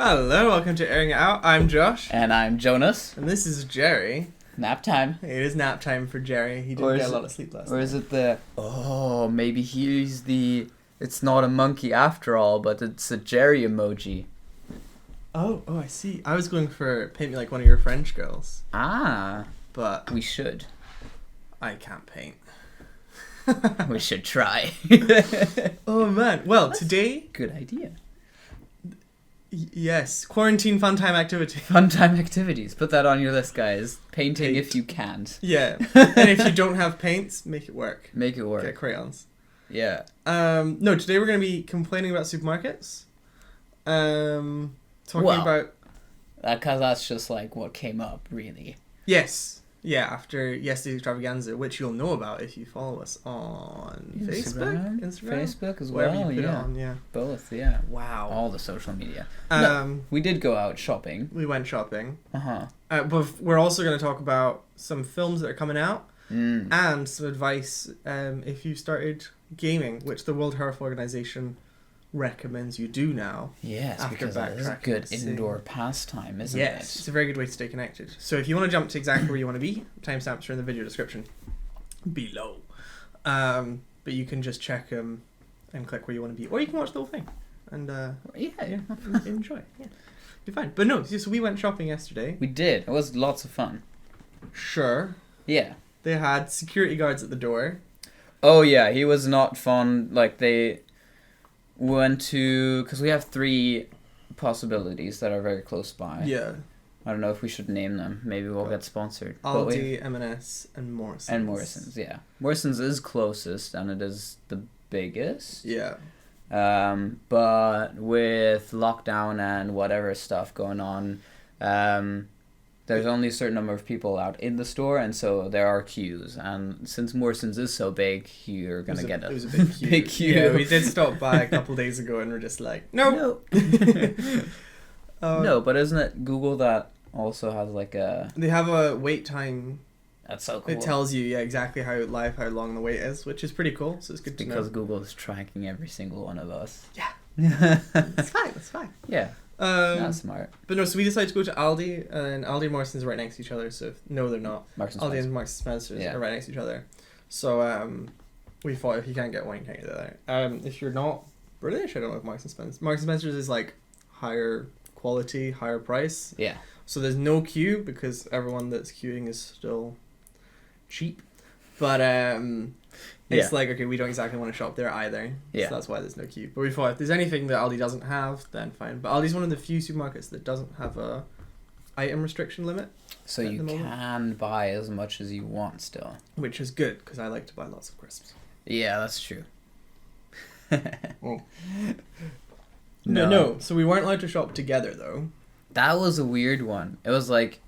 Hello, welcome to Airing It Out. I'm Josh. And I'm Jonas. And this is Jerry. Nap time. It is nap time for Jerry. He didn't get a lot of sleep last night. Or is it maybe he's it's not a monkey after all, but it's a Jerry emoji. Oh, I see. I was going for paint me like one of your French girls. Ah. But we should. I can't paint. We should try. Oh man. Well, today... Good idea. Yes. Quarantine fun time activity. Fun time activities. Put that on your list, guys. Painting Paint. if you can't. Yeah. And if you don't have paints, make it work. Make it work. Get crayons. Yeah. No, today we're going to be complaining about supermarkets. Talking about... Because that's just like what came up, really. Yes. Yeah, after yesterday's Extravaganza, which you'll know about if you follow us on Instagram? Facebook as Wherever well, you put yeah. it on, yeah. Both, yeah. Wow. All the social media. No, we did go out shopping. We went shopping. Uh-huh. But we're also going to talk about some films that are coming out Mm. and some advice if you started gaming, which the World Health Organization recommends you do now. Yes, after because it is a backtracking good to see. indoor pastime, isn't Yes, it? it's a very good way to stay connected. So if you want to jump to exactly where you want to be, timestamps are in the video description below. But you can just check and click where you want to be, or you can watch the whole thing and enjoy. Yeah, be fine. But no, so we went shopping yesterday. We did. It was lots of fun. Sure. Yeah. They had security guards at the door. Oh yeah, he was not fun. Like they went to, because we have 3 possibilities that are very close by. Yeah. I don't know if we should name them. Maybe we'll get sponsored. Aldi, M&S, and Morrison's. And Morrison's, yeah. Morrison's is closest, and it is the biggest. Yeah. But with lockdown and whatever stuff going on, there's only a certain number of people out in the store, and so there are queues. And since Morrison's is so big, you're going to get it was a big queue. big queue. Yeah, we did stop by a couple days ago, and we're just like, no. No, but isn't it Google that also has like a... They have a wait time. That's so cool. It tells you, exactly how long the wait is, which is pretty cool, so it's good to know. Because Google is tracking every single one of us. Yeah. That's fine. Yeah. That's smart. But no, so we decided to go to Aldi, and Aldi and Morrison's are right next to each other, so no, they're not. Aldi and Marks & Spencer's are right next to each other. So we thought if you can't get one, you can't get the other. If you're not British, I don't know if Marks & Spencer's is like higher quality, higher price. Yeah. So there's no queue because everyone that's queuing is still cheap. But it's like, okay, we don't exactly want to shop there either. Yeah. So that's why there's no queue. But we thought if there's anything that Aldi doesn't have, then fine. But Aldi's one of the few supermarkets that doesn't have a item restriction limit. So you can buy as much as you want still. Which is good, because I like to buy lots of crisps. Yeah, that's true. No. So we weren't allowed to shop together, though. That was a weird one. It was like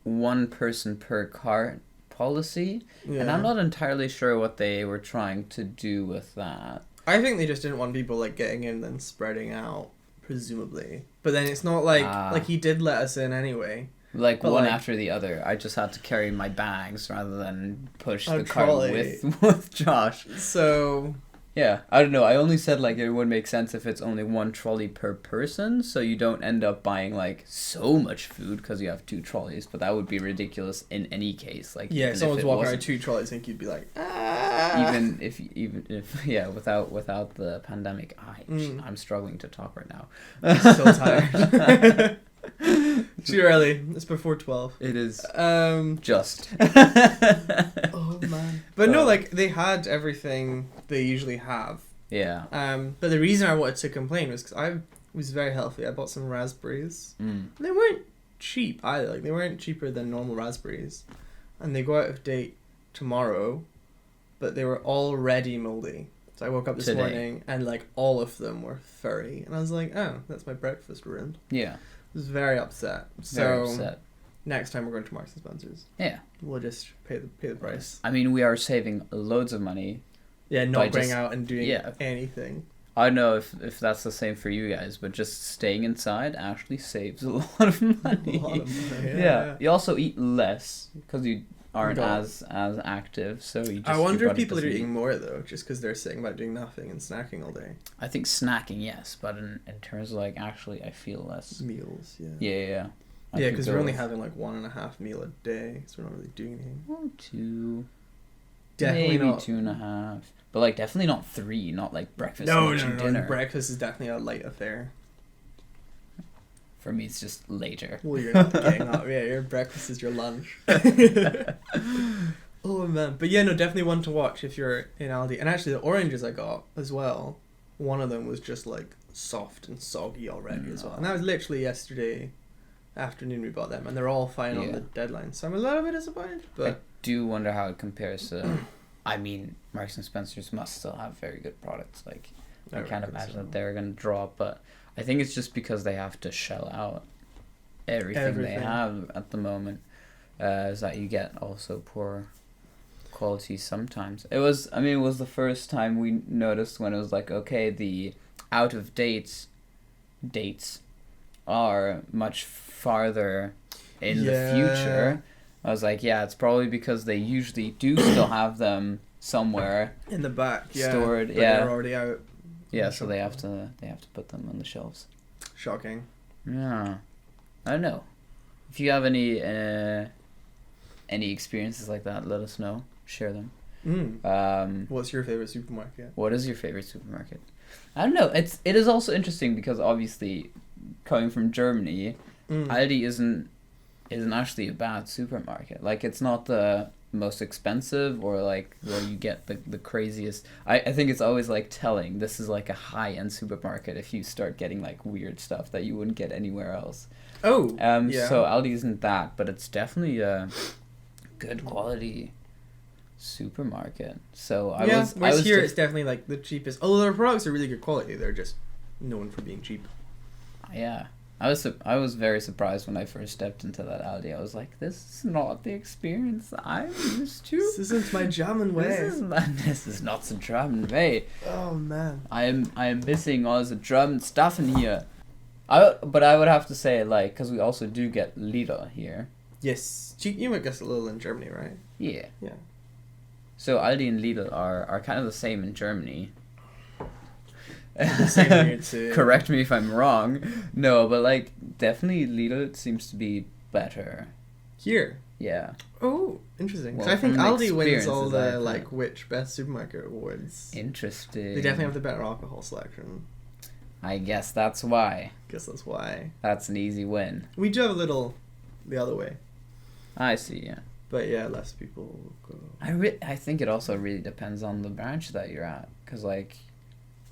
1 person per cart policy, and I'm not entirely sure what they were trying to do with that. I think they just didn't want people like getting in and then spreading out, presumably. But then it's not like he did let us in anyway. Like one after the other. I just had to carry my bags rather than push the cart trolley. with Josh. So yeah, I don't know. I only said like it would make sense if it's only 1 trolley per person, so you don't end up buying like so much food because you have 2 trolleys. But that would be ridiculous in any case. Like yeah, if someone's walking around 2 trolleys, I think you'd be like, ah. Even if without the pandemic, I'm struggling to talk right now. I'm so tired. Too early. It's before 12. It is. Just. Oh man. But no, like they had everything they usually have. Yeah. But the reason I wanted to complain was because I was very healthy. I bought some raspberries. They weren't cheap either. Like they weren't cheaper than normal raspberries, and they go out of date tomorrow. But they were already moldy. So I woke up this morning and like all of them were furry, and I was like, oh, that's my breakfast ruined. Yeah. I was very upset. Very upset. Next time we're going to Marks & Spencer's. Yeah. We'll just pay the price. I mean, we are saving loads of money. Yeah, not going out and doing anything. I don't know if that's the same for you guys, but just staying inside actually saves a lot of money. Yeah. You also eat less because you aren't No. as active, so you just. I wonder your if body people are doesn't eating more though, just because they're sitting about doing nothing and snacking all day. I think snacking, yes, but in terms of like actually, I feel less. Meals, yeah. Yeah. Yeah, because we're only having like 1.5 meal a day, so we're not really doing anything. 1, 2. Definitely maybe not 2.5, but like definitely not 3. Not like breakfast, No, lunch, no, and no. dinner. Breakfast is definitely a light affair. For me, it's just later. Well, you're not getting up. Yeah, your breakfast is your lunch. Oh man, but yeah, no, definitely one to watch if you're in Aldi. And actually, the oranges I got as well, one of them was just like soft and soggy already as well. And that was literally yesterday afternoon we bought them, and they're all fine on the deadline. So I'm a little bit disappointed, but I do wonder how it compares to. I mean, Marks and Spencers must still have very good products. Like, I can't imagine that they're gonna drop, but I think it's just because they have to shell out everything. They have at the moment. Is that you get also poor quality sometimes. It was the first time we noticed when it was like, okay, the out of dates are much farther in the future. I was like, yeah, it's probably because they usually do still have them somewhere in the back, stored. But yeah, they're already out. Yeah, so they have to put them on the shelves. Shocking. Yeah, I don't know. If you have any experiences like that, let us know. Share them. What's your favorite supermarket? What is your favorite supermarket? I don't know. It is also interesting because obviously, coming from Germany, Aldi isn't actually a bad supermarket. Like, it's not the most expensive or like where you get the craziest. I think it's always like telling this is like a high-end supermarket if you start getting like weird stuff that you wouldn't get anywhere else. So Aldi isn't that, but it's definitely a good quality supermarket. So I was here it's definitely like the cheapest. Although their products are really good quality, they're just known for being cheap. Yeah. I was very surprised when I first stepped into that Aldi. I was like, this is not the experience I'm used to. This isn't my German way. This is not the German way. Oh man. I am missing all the German stuff in here. But I would have to say, like, because we also do get Lidl here. Yes. You might guess a little in Germany, right? Yeah. Yeah. So Aldi and Lidl are kind of the same in Germany. The same here too. Correct me if I'm wrong. No, but like definitely Lidl seems to be better. Here? Yeah. Oh, interesting. Well, I think Aldi wins all the like which best supermarket awards. Interesting. They definitely have the better alcohol selection. I guess that's why. Guess that's why. That's an easy win. We do have a little the other way. I see, yeah. But yeah, less people go. I think it also really depends on the branch that you're at. Because, like,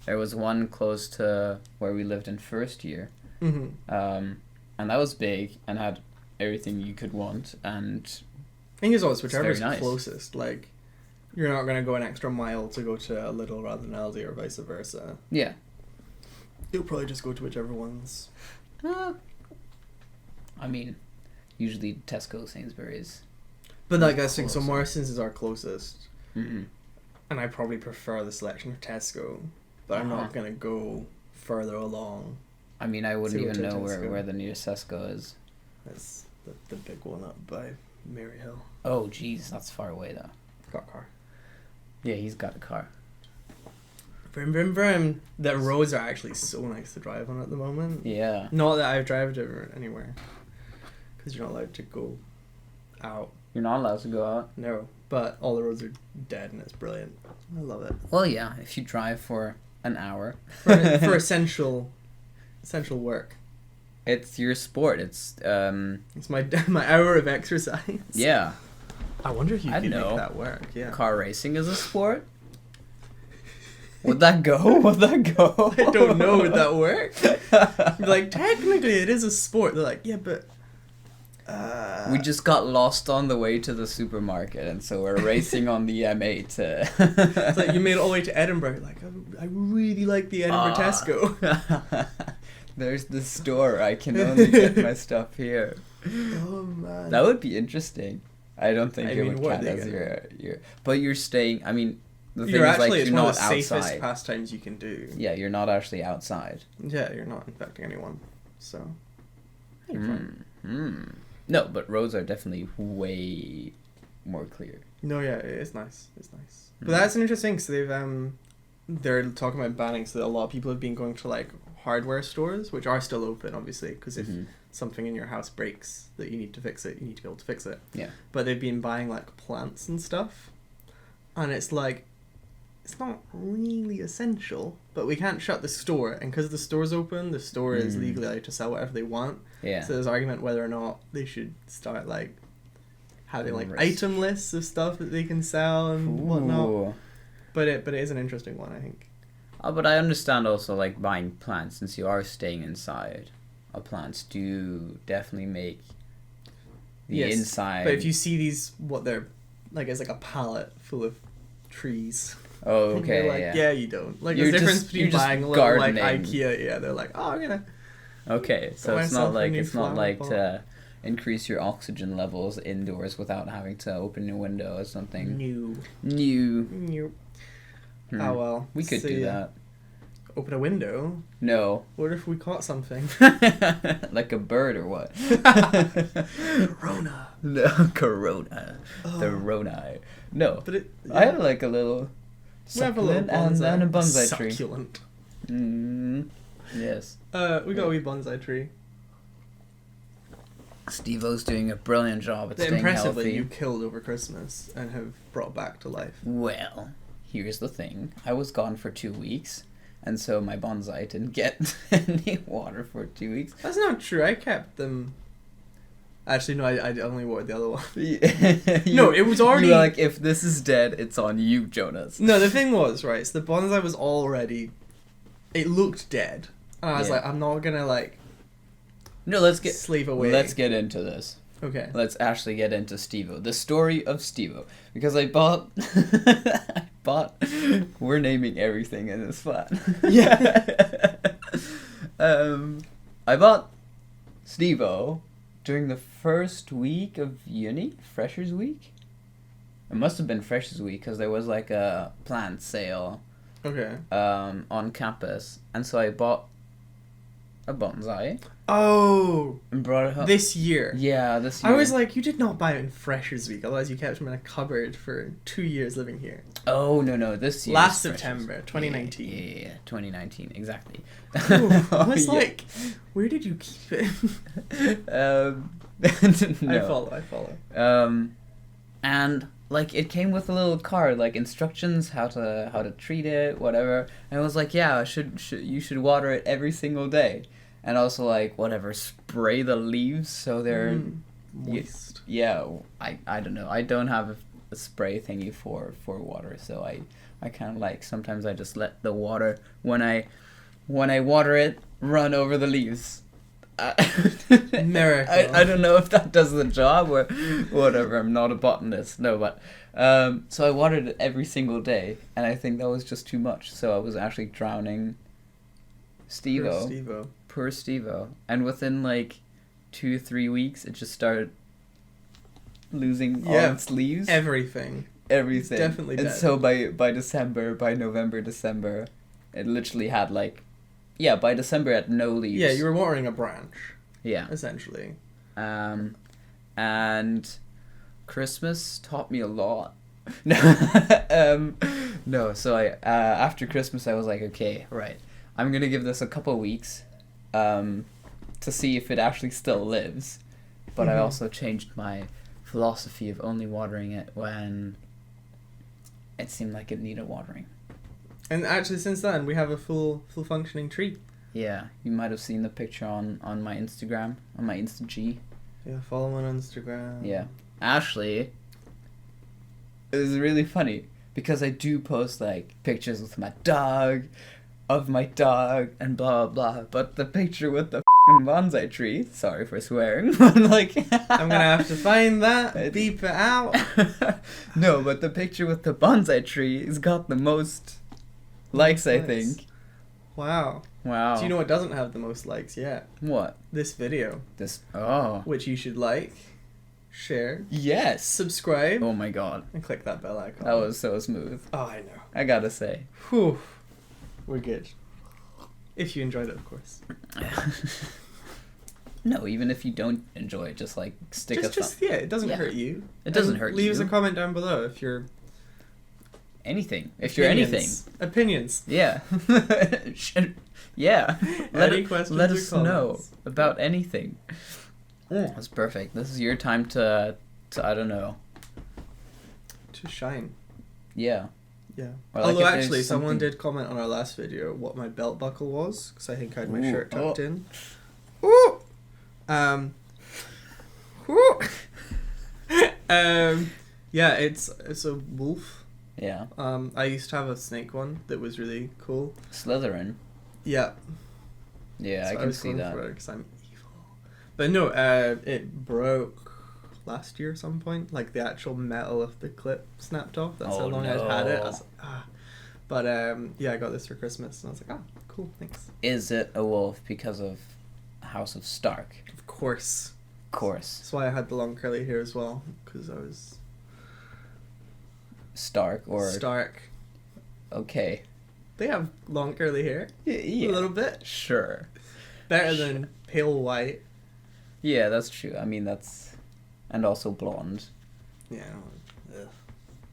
there was one close to where we lived in first year. Mm-hmm. And that was big and had everything you could want. And I think it's always whichever's nice. Closest. Like, you're not going to go an extra mile to go to a Lidl rather than Aldi or vice versa. Yeah. You'll probably just go to whichever one's. I mean, usually Tesco, Sainsbury's. But like I was saying, so Morrison's is our closest. Mm-hmm. And I probably prefer the selection of Tesco. But I'm not going to go further along. I mean, I wouldn't even know where the nearest Tesco is. That's the big one up by Maryhill. Oh, jeez, that's far away, though. Got a car. Yeah, he's got a car. Vroom, vroom, vroom. The roads are actually so nice to drive on at the moment. Yeah. Not that I've driven anywhere. Because you're not allowed to go out. You're not allowed to go out? No. But all the roads are dead and it's brilliant. I love it. Well, yeah, if you drive for an hour. For essential work. It's your sport. It's my hour of exercise. Yeah. I wonder if you could know. make that work. Yeah. Car racing is a sport? Would that go? I don't know. Would that work? Like, technically it is a sport. They're like, yeah, but... we just got lost on the way to the supermarket, and so we're racing on the M8. It's like you made it all the way to Edinburgh. Like, I really like the Edinburgh Tesco. There's the store. I can only get my stuff here. Oh, man. That would be interesting. I don't think it would count as your... But you're staying... I mean... The thing is, like, you're not outside. It's one of the safest pastimes you can do. Yeah, you're not actually outside. Yeah, you're not infecting anyone. So, No, but roads are definitely way more clear. No, yeah, it's nice. It's nice. But that's an interesting. So they're talking about banning. So a lot of people have been going to like hardware stores, which are still open, obviously, because if something in your house breaks that you need to fix it, you need to be able to fix it. Yeah. But they've been buying like plants and stuff, and it's like, it's not really essential, but we can't shut the store, and because the store's open, the store is legally allowed to sell whatever they want. Yeah. So there's argument whether or not they should start like having like item lists of stuff that they can sell and whatnot. But it is an interesting one, I think. Oh, but I understand also like buying plants, since you are staying inside. Plants do definitely make the inside. But if you see these, what they're like, it's like a pallet full of trees. Oh, okay. You're like, yeah, you don't. Like, You're there's a difference just- between you're just buying a little like gardening. IKEA. Yeah, they're like, oh, I'm gonna. Okay, so Got it's not myself a new flower pot. to increase your oxygen levels indoors without having to open your window or something. New. Oh well. We could do that. Open a window. No. What if we caught something? Like a bird or what? Corona. No, Corona. Oh. The Rona. No. But I have like a little we have a little succulent and then a bonsai tree. Succulent. Yes. We got a wee bonsai tree. Stevo's doing a brilliant job at They're staying impressive healthy. that you killed over Christmas and have brought back to life. Well, here's the thing. I was gone for 2 weeks, and so my bonsai didn't get any water for 2 weeks. That's not true. I kept them. Actually, no, I only watered the other one. No, it was already. You were like, if this is dead, it's on you, Jonas. No, the thing was, right, so the bonsai was already. It looked dead. And I was like, I'm not gonna, like. No, let's get. Slave away. Let's get into this. Okay. Let's actually get into Stevo. The story of Stevo. Because I bought. We're naming everything in this flat. Yeah. I bought Stevo during the first week of uni, Freshers Week. It must have been Freshers Week because there was like a plant sale. Okay. On campus, and so I bought a bonsai. Oh. And brought it home. This year. Yeah, this year. I was like, you did not buy it in Freshers Week, otherwise you kept them in a cupboard for 2 years living here. Oh, no, this year. Last September, 2019. Yeah, 2019, exactly. Ooh, I was like, where did you keep it? No. I follow. And like it came with a little card, like instructions how to treat it, whatever. And I was like, yeah, you should water it every single day, and also like whatever, spray the leaves so they're moist. Yeah, I don't know. I don't have a spray thingy for water, so I kind of like sometimes I just let the water when I water it run over the leaves. Miracle. I don't know if that does the job or whatever. I'm not a botanist. No, but so I watered it every single day, and I think that was just too much. So I was actually drowning Stevo. Poor Stevo. And within like 2-3 weeks, it just started losing all its leaves. Everything. It's definitely and dead. so by November, December, it literally had like. Yeah, by December it had no leaves. Yeah, you were watering a branch. Yeah. Essentially. And Christmas taught me a lot. No, so I after Christmas I was like, okay, right, I'm gonna give this a couple weeks, to see if it actually still lives. But I also changed my philosophy of only watering it when it seemed like it needed watering. And actually, since then, we have a full functioning tree. Yeah, you might have seen the picture on my Instagram, on my Insta-G. Yeah, follow me on Instagram. Yeah. Actually, it was really funny, because I do post, like, pictures with my dog, and blah, blah, blah. But the picture with the f***ing bonsai tree, sorry for swearing, but, like... I'm gonna have to find that, beep it out. No, but the picture with the bonsai tree has got the most... likes, I think. Wow. Do you know what doesn't have the most likes yet? What? This video. Which you should like, share. Yes. Subscribe. Oh my god. And click that bell icon. That was so smooth. Oh, I know. I gotta say. Whew. We're good. If you enjoyed it, of course. No, even if you don't enjoy it, just like stick a thumb. Yeah, it doesn't hurt you. It doesn't hurt you. Leave us a comment down below if you're anything. If you're anything. Opinions. Yeah. Yeah. Any questions let or us comments? know about anything. That's perfect. This is your time to I don't know. To shine. Yeah. Yeah. Or like although if there's actually, someone something- did comment on our last video what my belt buckle was, because I think I had my shirt Oh. tucked in. Ooh! Ooh! Yeah, it's a wolf. Yeah. I used to have a snake one that was really cool. Slytherin. Yeah. Yeah, So I I can was see going that. for it 'cause I'm evil. But no, it broke last year at some point. Like the actual metal of the clip snapped off. That's how Oh, long I'd had it. I no. was like, ah. But yeah, I got this for Christmas, and I was like, ah, cool, thanks. Is it a wolf because of House of Stark? Of course. Of course. That's why I had the long curly hair as well, because I was Stark or Stark. okay. They have long curly hair. Yeah. A little bit. Sure. Better than pale white. Yeah, that's true. I mean, that's and also blonde. Yeah. Ugh.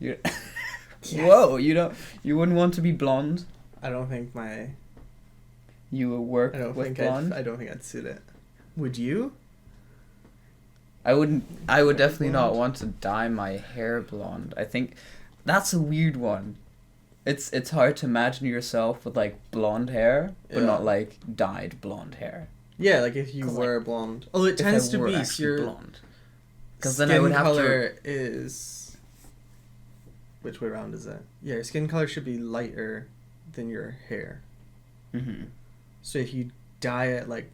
You Yes. Whoa, you wouldn't want to be blonde? I don't think my. You would work I don't with think blonde? I don't think I'd suit it. Would you? I would definitely not Blonde? want to dye my hair blonde. I think that's a weird one. It's hard to imagine yourself with like blonde hair, but Yeah. not like dyed blonde hair. Yeah, like if you 'Cause, were blonde. Although it If I tends to were be so actually your blonde. Because then I would have color to. is. Which way around is it? Yeah, your skin color should be lighter than your hair. Mm-hmm. So if you dye it like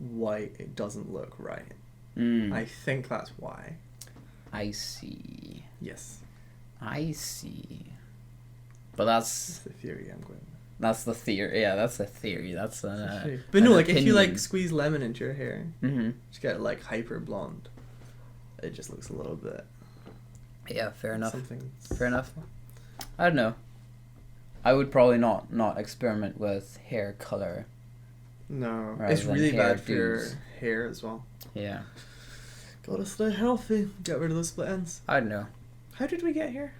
white, it doesn't look right. I think that's why. I see. Yes, I see. But that's the theory I'm going with. that's the theory. Yeah, that's the theory. That's But no, like if you like squeeze lemon into your hair, Mm-hmm. just get like hyper blonde. It just looks a little bit. Yeah, fair enough. Something. Fair enough. I don't know. I would probably not experiment with hair color. No, Rather it's than really bad hairdos. for your hair as well. Yeah. Gotta stay healthy. Get rid of those split ends. I don't know. How did we get here?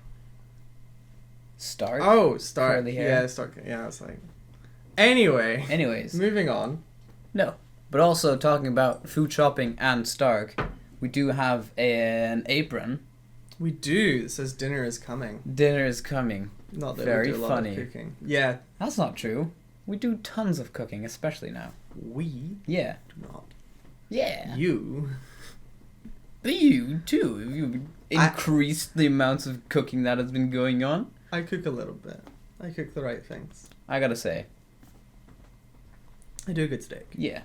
Stark? Oh, Stark. Curly hair. Yeah, Stark. Yeah, it's like. Anyway, Anyways. moving on. No. But also talking about food shopping and Stark, we do have an apron. We do. It says dinner is coming. Dinner is coming. Not that Very we do a lot funny. of cooking. Yeah, That's not true. We do tons of cooking, especially now. we Yeah. do not. Yeah. You. You too. You increased the amounts of cooking that has been going on. I cook a little bit. I cook the right things. I gotta say. I do a good steak. Yeah.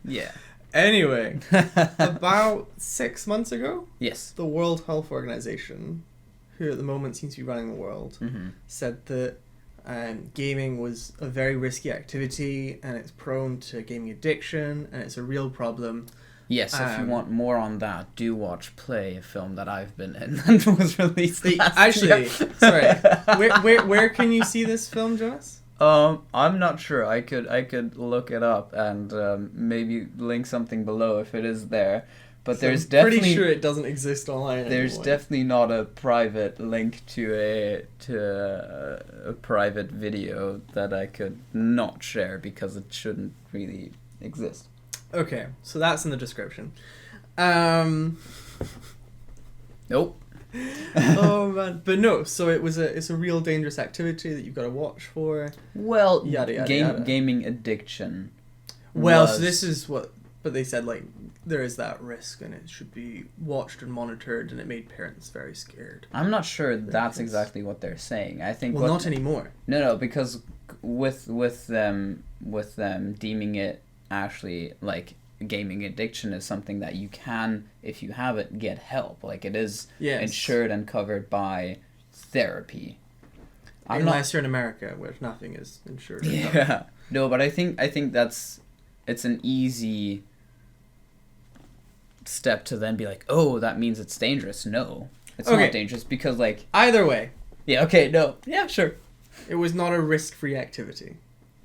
Yeah. Anyway, about 6 months ago, Yes. the World Health Organization, who at the moment seems to be running the world, Mm-hmm. said that gaming was a very risky activity and it's prone to gaming addiction and it's a real problem. Yes, if you Um, want more on that, do watch Play, a film that I've been in that was released last Actually, year. sorry, where can you see this film, Jonas? I'm not sure. I could look it up and maybe link something below if it is there. But So there's I'm definitely pretty sure it doesn't exist online there's anymore. definitely not a private link to a private video that I could not share because it shouldn't really exist. Okay, so that's in the description. Nope. Oh man, but no. So it's a real dangerous activity that you've got to watch for. Well, Yada, yada, yada. gaming addiction. Well, so was- this is what, but they said like there is that risk and it should be watched and monitored, and it made parents very scared. I'm not sure that's kids. exactly what they're saying. I think Well, not anymore. No, because with them deeming it actually like gaming addiction is something that you can, if you have it, get help. Like it is Yes. insured and covered by therapy. Unless you're in America, where nothing is insured. or covered. Yeah. No, but I think it's an easy step to then be like, oh, that means it's dangerous. No, it's Okay. not dangerous because like Either way, yeah, okay, no, yeah, sure, it was not a risk-free activity.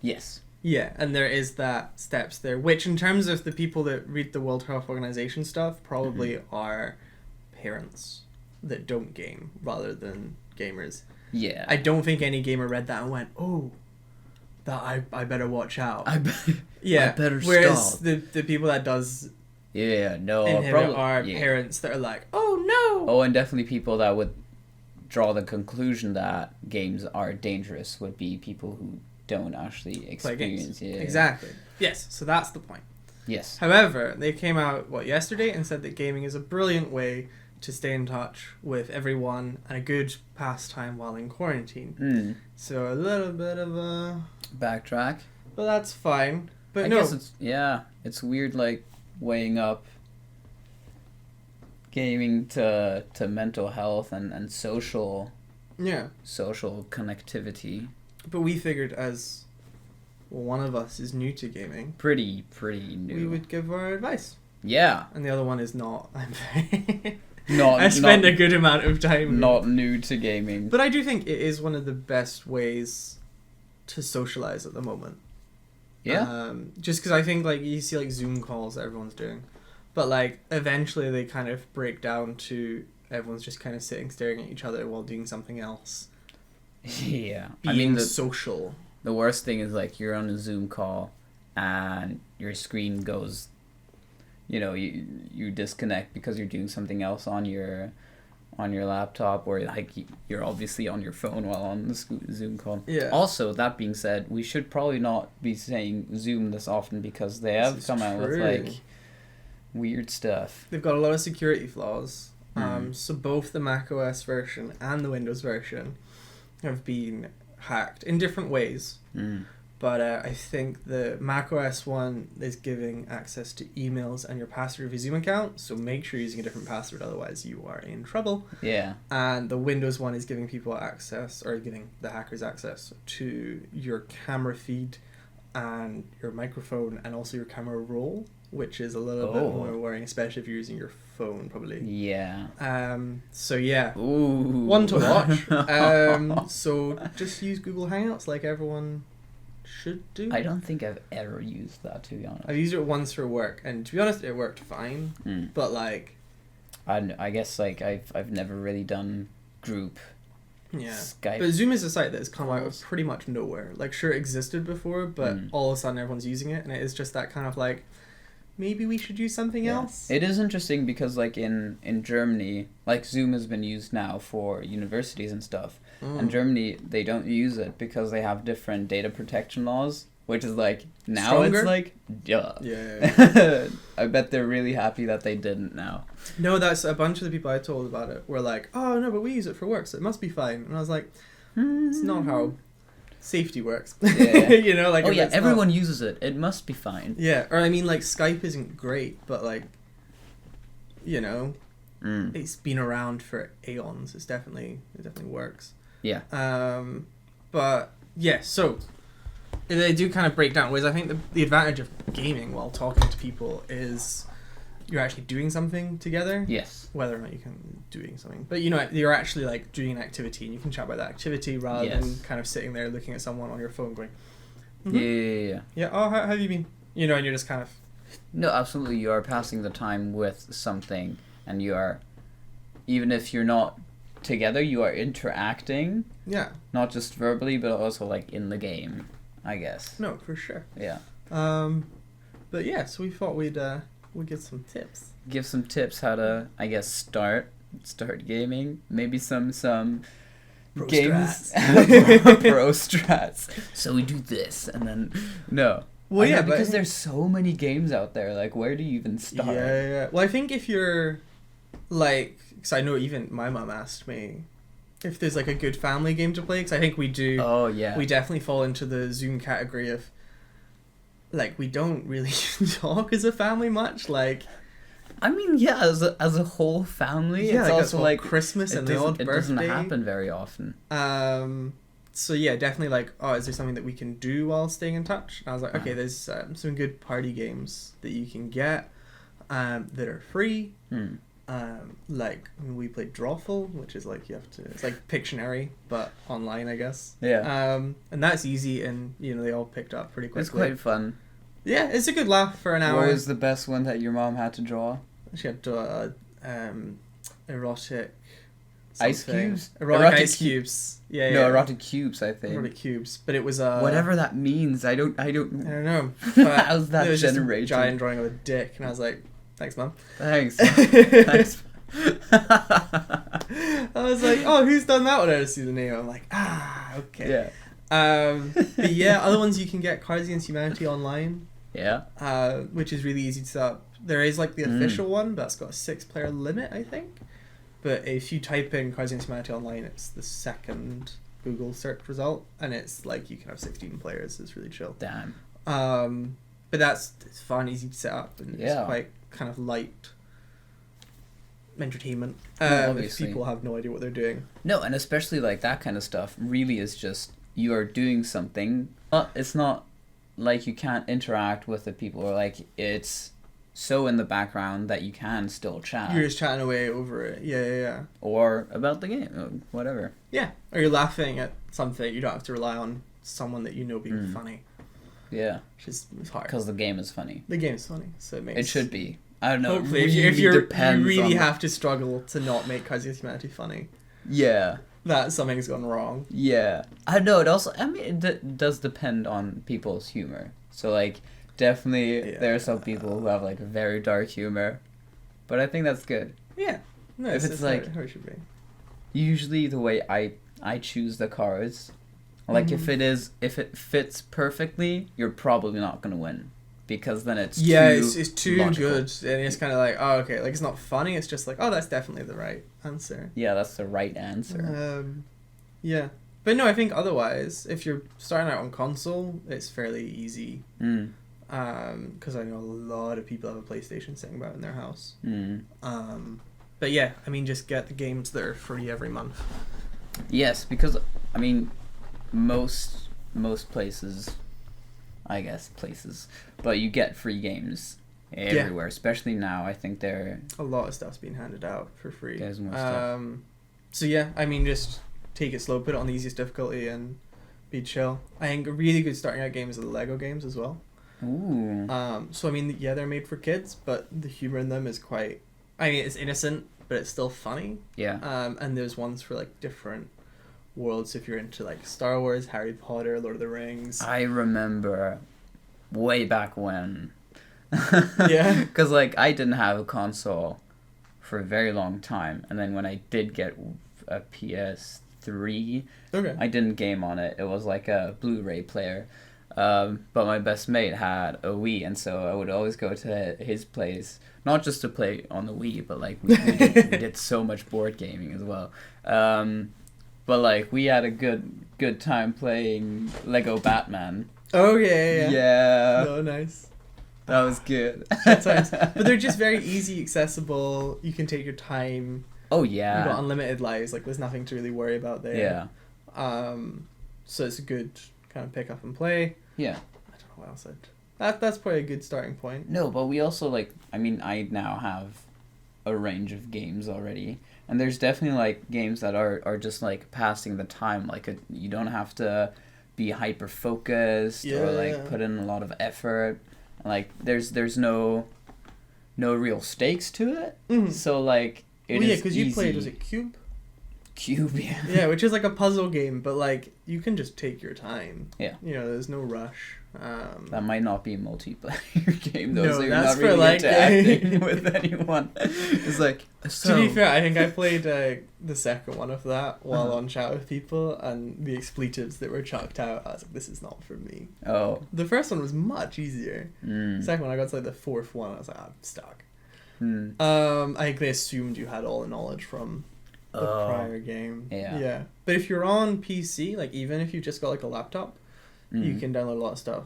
yes, Yeah, and there is that steps there, which in terms of the people that read the World Health Organization stuff probably are parents that don't game rather than gamers. Yeah. I don't think any gamer read that and went, oh, that I better watch out. I better whereas stop. the people that does inhibit are parents that are like, oh no. Oh, and definitely people that would draw the conclusion that games are dangerous would be people who don't actually experience it. Exactly. Yes, so that's the point. Yes. However, they came out, yesterday and said that gaming is a brilliant way to stay in touch with everyone and a good pastime while in quarantine. So a little bit of a... backtrack. But that's fine. But I guess it's weird, like, weighing up gaming to mental health and social connectivity. But we figured as one of us is new to gaming, pretty new, we would give our advice. Yeah. And the other one is not. I spend a good amount of time not new to gaming. But I do think it is one of the best ways to socialize at the moment. Yeah. Just because I think, like, you see, like, Zoom calls that everyone's doing. But, like, eventually they kind of break down to everyone's just kind of sitting staring at each other while doing something else. Yeah. Being social. The worst thing is, like, you're on a Zoom call and your screen goes, you disconnect because you're doing something else on your laptop, or, like, you're obviously on your phone while on the Zoom call. Yeah. Also, that being said, we should probably not be saying Zoom this often because they have come out with, like, weird stuff. They've got a lot of security flaws. So both the macOS version and the Windows version have been hacked in different ways. But I think the macOS one is giving access to emails and your password of your Zoom account, so make sure you're using a different password, otherwise you are in trouble. Yeah. And the Windows one is giving people access, or giving the hackers access to your camera feed and your microphone and also your camera roll, which is a little bit more worrying, especially if you're using your phone, probably. Yeah. So yeah. Ooh. One to watch. So just use Google Hangouts like everyone should do. I don't think I've ever used that, to be honest. I've used it once for work, and to be honest, it worked fine. But, like, I guess, like, I've never really done group Skype. But Zoom is a site that has come out of pretty much nowhere. Like, sure, it existed before, but all of a sudden everyone's using it, and it is just that kind of, like, maybe we should use something else. It is interesting because, like, in Germany, like, Zoom has been used now for universities and stuff. In Germany, they don't use it because they have different data protection laws, which is, like, now Stronger? It's like, duh. Yeah. I bet they're really happy that they didn't now. No, that's a bunch of the people I told about it were like, oh, no, but we use it for work, so it must be fine. And I was like, it's not how safety works. Yeah. Like, everyone uses it. It must be fine. Yeah, or I mean, like, Skype isn't great, but, like, it's been around for aeons. It definitely works. Yeah. But yeah, so they do kind of break down ways. I think the advantage of gaming while talking to people is you're actually doing something together. Yes. Whether or not you can doing something, but you're actually, like, doing an activity, and you can chat about that activity rather than kind of sitting there looking at someone on your phone going, Yeah. Oh, how have you been? And you're just kind of. No, absolutely. You are passing the time with something, and you are, even if you're not together, you are interacting. Yeah. Not just verbally, but also, like, in the game, I guess. No, for sure. Yeah. But yeah, so we thought we'd give some tips. Give some tips how to, I guess, start gaming. Maybe some Pro games. strats. Pro strats. So we do this, and then no. Well, yeah, because there's so many games out there. Like, where do you even start? Yeah. Well, I think if you're, like, because I know even my mum asked me if there's, like, a good family game to play, because I think we do. Oh, yeah. We definitely fall into the Zoom category of, like, we don't really talk as a family much, like. I mean, yeah, as a whole family, it's also like Christmas and the odd birthday. It doesn't happen very often. So yeah, definitely, like, is there something that we can do while staying in touch? And I was like, okay, there's some good party games that you can get that are free. Like we played Drawful, which is like it's like Pictionary but online, I guess. Yeah. And that's easy, and they all picked up pretty quickly. It's quite fun. Yeah, it's a good laugh for an hour. What was the best one that your mom had to draw? She had to erotic ice something. cubes. Erotic ice cubes. Yeah. No, erotic cubes. I think. Erotic cubes, but it was whatever that means. I don't know. How's that it was generated? Just a giant drawing of a dick, and I was like, "Thanks, Mom." Thanks. Thanks. I was like, "Oh, who's done that?" When I see the name, I'm like, okay. Yeah. But yeah, other ones you can get Cards Against Humanity online. Yeah. Which is really easy to set up. There is like the official one, but it's got a 6-player limit, I think. But if you type in Cards Against Humanity online, it's the second Google search result, and it's like you can have 16 players. It's really chill. Damn. But it's fun, easy to set up, and it's quite kind of light entertainment. If people have no idea what they're doing. No, and especially like that kind of stuff really is just you are doing something. It's not like you can't interact with the people, or like it's so in the background that you can still chat. You're just chatting away over it. Yeah. Or about the game, or whatever. Yeah, or you're laughing at something. You don't have to rely on someone that you know being funny. Yeah. Which is hard. Because the game is funny. The game's funny, so it makes... It should be. I don't know. Hopefully, if you really have to struggle to not make Cards Against Humanity funny. Yeah. That something's gone wrong. Yeah. I know, it does depend on people's humor. So, like, definitely there are some people who have, like, very dark humor. But I think that's good. Yeah. No, if it's like... how it should be. Usually the way I choose the cards, like, if it fits perfectly, you're probably not going to win. Because then it's too logical. Good, and it's kind of like, oh, okay, like it's not funny. It's just like, oh, that's definitely the right answer. Yeah, that's the right answer. Yeah, but no, I think otherwise, if you're starting out on console, it's fairly easy. Because I know a lot of people have a PlayStation sitting about in their house. But yeah, I mean, just get the games that are free every month. Yes, because I mean, most places. I guess places, but you get free games everywhere, especially now. I think a lot of stuff's being handed out for free. There's more stuff. So yeah, I mean, just take it slow, put it on the easiest difficulty, and be chill. I think a really good starting out game is the Lego games as well. Ooh. So I mean, yeah, they're made for kids, but the humor in them is quite. I mean, it's innocent, but it's still funny. Yeah. And there's ones for like different worlds, if you're into like Star Wars, Harry Potter, Lord of the Rings. I remember way back when. Yeah. Because like I didn't have a console for a very long time, and then when I did get a PS3, I didn't game on it. It was like a Blu-ray player. But my best mate had a Wii, and so I would always go to his place, not just to play on the Wii, but like we did so much board gaming as well. But like we had a good time playing Lego Batman. Oh yeah. Yeah. Oh, nice. That was good. But they're just very easy, accessible. You can take your time. Oh yeah. You've got unlimited lives. Like there's nothing to really worry about there. Yeah. So it's a good kind of pick up and play. Yeah. I don't know what else that's probably a good starting point. No, but we also I now have a range of games already. And there's definitely like games that are just like passing the time. Like you don't have to be hyper focused or like put in a lot of effort. Like there's no real stakes to it. Mm-hmm. So like because you played, was it Cube? Cube, yeah. Yeah, which is like a puzzle game, but like you can just take your time. Yeah. There's no rush. That might not be a multiplayer game though, no, so you're that's not really for like interacting with anyone. It's like to be fair, I think I played the second one of that while on chat with people, and the expletives that were chucked out, I was like, this is not for me. Oh. The first one was much easier. The second one, I got to like the fourth one, I was like, I'm stuck. I think they assumed you had all the knowledge from the prior game. Yeah. But if you're on PC, like even if you've just got like a laptop, you can download a lot of stuff.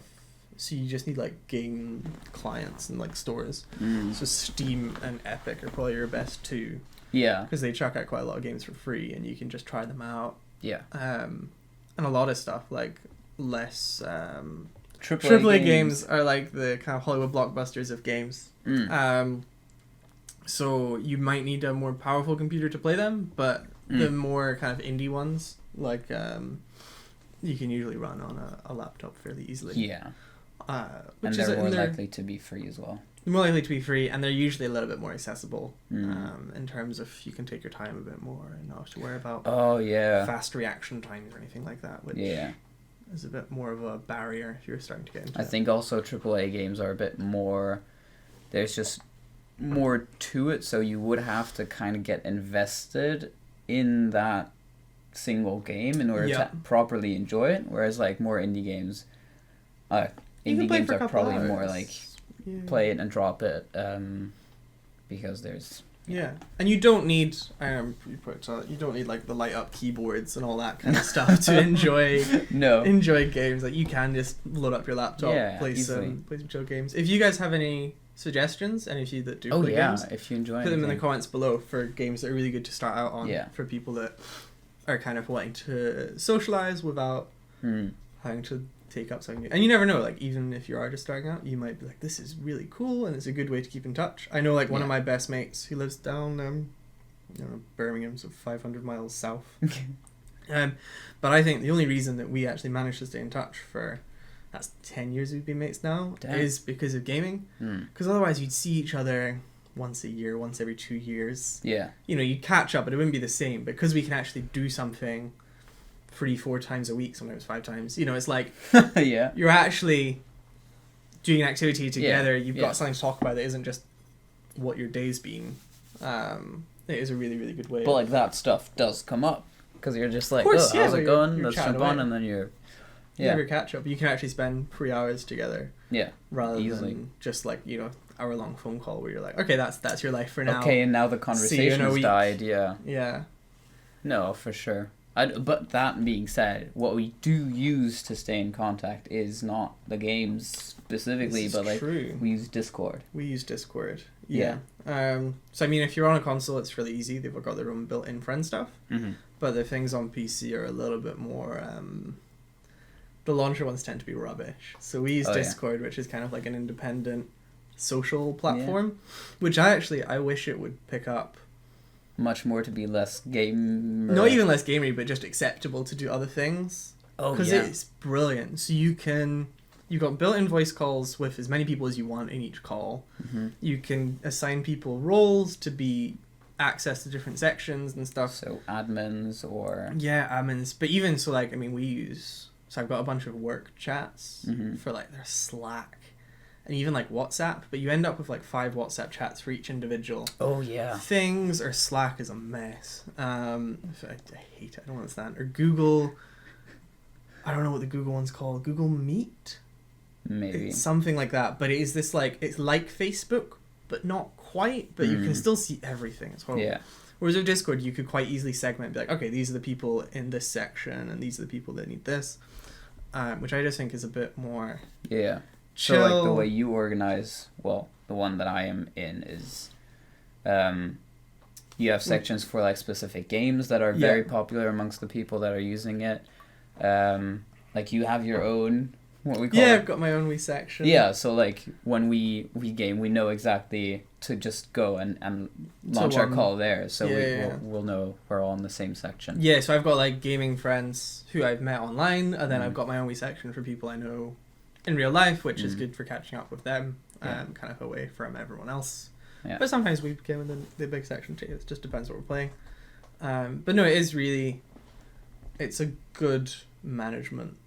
So you just need like game clients and like stores. So Steam and Epic are probably your best two. Yeah. Because they chuck out quite a lot of games for free, and you can just try them out. Yeah. And a lot of stuff like less AAA games are like the kind of Hollywood blockbusters of games. So you might need a more powerful computer to play them, but the more kind of indie ones, like you can usually run on a laptop fairly easily. Yeah. Which and they're more likely to be free as well. They're more likely to be free, and they're usually a little bit more accessible in terms of you can take your time a bit more and not have to worry about fast reaction times or anything like that, which is a bit more of a barrier if you're starting to get into I think also AAA games are a bit more... There's just more to it, so you would have to kind of get invested in that single game in order to properly enjoy it, whereas like more indie games... indie games are probably more like play it and drop it because there's and you don't need you don't need like the light up keyboards and all that kind of stuff to enjoy games. Like you can just load up your laptop, play some chill games. If you guys have any suggestions, and if you that do play games, if you enjoy put them in the comments below for games that are really good to start out on for people that are kind of wanting to socialize without having to take up something new. And you never know, like even if you are just starting out, you might be like, this is really cool and it's a good way to keep in touch. I know like one of my best mates who lives down Birmingham, so 500 miles south. But I think the only reason that we actually managed to stay in touch for that's 10 years we've been mates now is because of gaming. Because otherwise you'd see each other once a year, once every 2 years. You'd catch up but it wouldn't be the same, because we can actually do something 3-4 times a week, sometimes 5 times. It's like you're actually doing an activity together. You've got something to talk about that isn't just what your day's been. It is a really, really good way. But like that stuff does come up because you're just like, how's it going? Let's jump on, and then you're your catch up. You can actually spend 3 hours together. Rather than just like hour-long phone call where you're like, okay, that's your life for now. Okay, and now the conversation's died. Yeah. No, for sure. But that being said, what we do use to stay in contact is not the games specifically, but like we use Discord. Yeah. So I mean, if you're on a console, it's really easy. They've got their own built-in friend stuff. But the things on PC are a little bit more... the launcher ones tend to be rubbish. So we use Discord, which is kind of like an independent social platform, which I wish it would pick up much more to be less game... Not even less gamery, but just acceptable to do other things. Because it's brilliant. So you've got built-in voice calls with as many people as you want in each call. You can assign people roles to be access to different sections and stuff. So admins or... Yeah, admins. But even so, like, I mean, we use... So I've got a bunch of work chats for like their Slack and even like WhatsApp, but you end up with like 5 WhatsApp chats for each individual things, or Slack is a mess. I hate it. I don't understand. Or Google, I don't know what the Google one's called. Google Meet? Maybe. It's something like that, but it is this like, it's like Facebook, but not quite, but you can still see everything. It's horrible. Yeah. Whereas with Discord, you could quite easily segment, be like, okay, these are the people in this section, and these are the people that need this, which I just think is a bit more chill. So like the way you organize, well, the one that I am in is, you have sections for like specific games that are very popular amongst the people that are using it. Like you have your own, what we call it. I've got my own wee section. Yeah, so like when we game, we know exactly to just go and launch our call there, so we'll know we're all in the same section. Yeah, so I've got like gaming friends who I've met online, and then I've got my own wee section for people I know in real life, which is good for catching up with them, kind of away from everyone else. But sometimes we game in the big section too. It just depends what we're playing. But no, it's a good management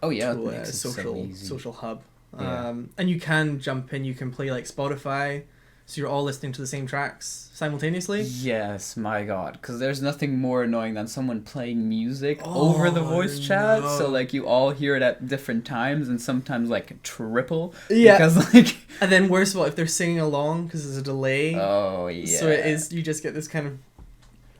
tool, it makes social hub. And you can jump in, you can play like Spotify, so you're all listening to the same tracks simultaneously. Yes, my God, because there's nothing more annoying than someone playing music over the voice chat. So like you all hear it at different times, and sometimes like triple. Because like, and then worst of all, if they're singing along, because there's a delay. So it is, you just get this kind of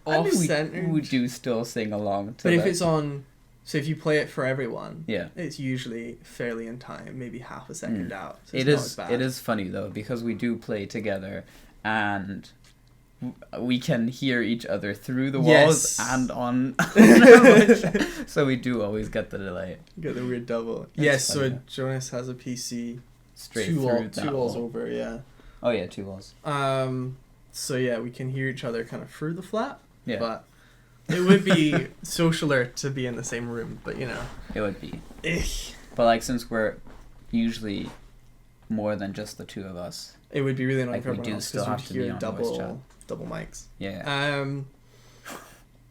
off-center. We do still sing along to but if it's on... So if you play it for everyone, yeah, it's usually fairly in time, maybe half a second out. So it is funny though, because we do play together and we can hear each other through the walls and on so we do always get the delay. Get the weird double. Yes, so Jonas has a PC straight two through walls over, yeah. Oh yeah, 2 walls. So yeah, we can hear each other kind of through the flat. Yeah. But it would be socialer to be in the same room, but you know. It would be. Eek. But like, since we're usually more than just the two of us, It would be really annoying like, for we everyone do else still because have to you'd be hear on voice chat. double mics. Yeah.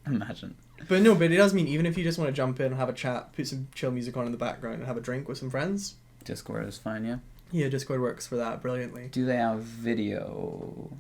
Imagine. But no, but it does mean even if you just want to jump in and have a chat, put some chill music on in the background and have a drink with some friends. Discord is fine, yeah. Yeah, Discord works for that brilliantly. Do they have video?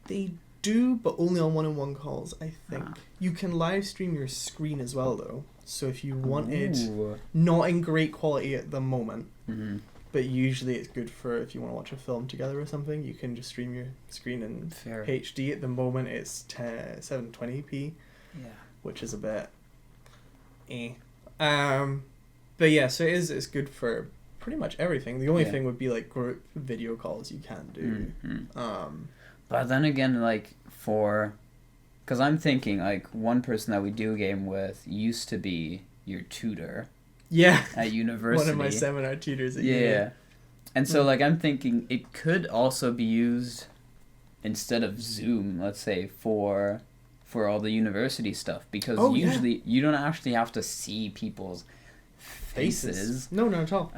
They do, but only on one-on-one calls, I think. Ah. You can live stream your screen as well, though. So if you wanted, Ooh. not in great quality at the moment, Mm-hmm. but usually it's good for if you want to watch a film together or something, you can just stream your screen in Fair. HD. At the moment, it's 720p, Yeah. which is a bit but yeah, so it's good for pretty much everything. The only Yeah. thing would be like group video calls you can do. Mm-hmm. But then again, like, because I'm thinking, like, one person that we do game with used to be your tutor Yeah. at university. One of my seminar tutors at Yeah. uni. And so, like, I'm thinking it could also be used instead of Zoom, let's say, for all the university stuff. Because usually you don't actually have to see people's faces. No, not at all.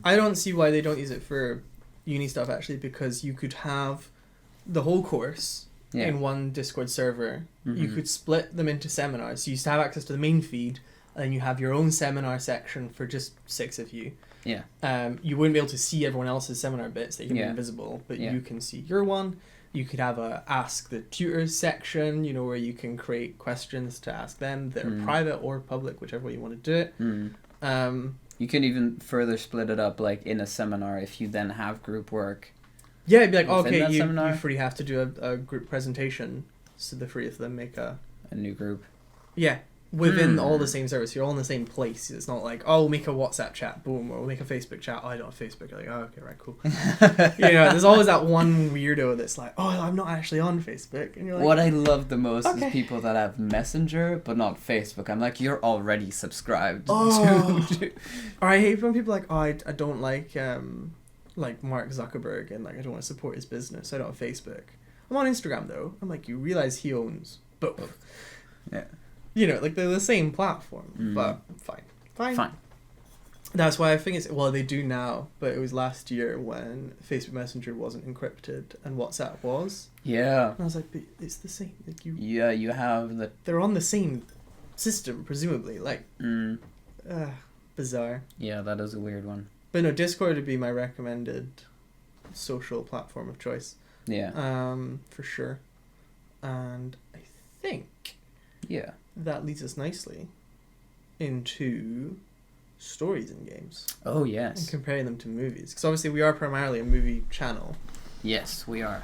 I don't see why they don't use it for uni stuff, actually, because you could have the whole course in one Discord server. Mm-hmm. You could split them into seminars. So you used to have access to the main feed, and then you have your own seminar section for just 6 of you. Yeah. You wouldn't be able to see everyone else's seminar bits. They can be Yeah. invisible, but Yeah. you can see your one. You could have a ask the tutors section, you know, where you can create questions to ask them. They're private or public, whichever way you want to do it. You can even further split it up, like, in a seminar, if you then have group work. Yeah, it'd be like, Within okay, that you seminar? three have to do a group presentation, so the three of them make a new group. Yeah, within all the same service. You're all in the same place. It's not like, oh, we'll make a WhatsApp chat, boom, or we'll make a Facebook chat. Oh, I don't have Facebook. You're like, oh, okay, right, cool. You know, there's always that one weirdo that's like, oh, I'm not actually on Facebook. And you're like, What I love the most okay. is people that have Messenger, but not Facebook. I'm like, you're already subscribed Oh. to... Or I hate when people are like, oh, I don't like Mark Zuckerberg, and like I don't want to support his business. I don't have Facebook. I'm on Instagram though. I'm like, you realize he owns both. Yeah. You know, like they're the same platform, but fine. That's why I think it's, well, they do now, but it was last year when Facebook Messenger wasn't encrypted and WhatsApp was. Yeah. And I was like, but it's the same. Like Yeah, you have the... they're on the same system, presumably. Like, bizarre. Yeah, that is a weird one. But no, Discord would be my recommended social platform of choice. Yeah. For sure. And I think Yeah. that leads us nicely into stories in games. Oh, And yes. comparing them to movies. Because obviously we are primarily a movie channel. Yes, we are.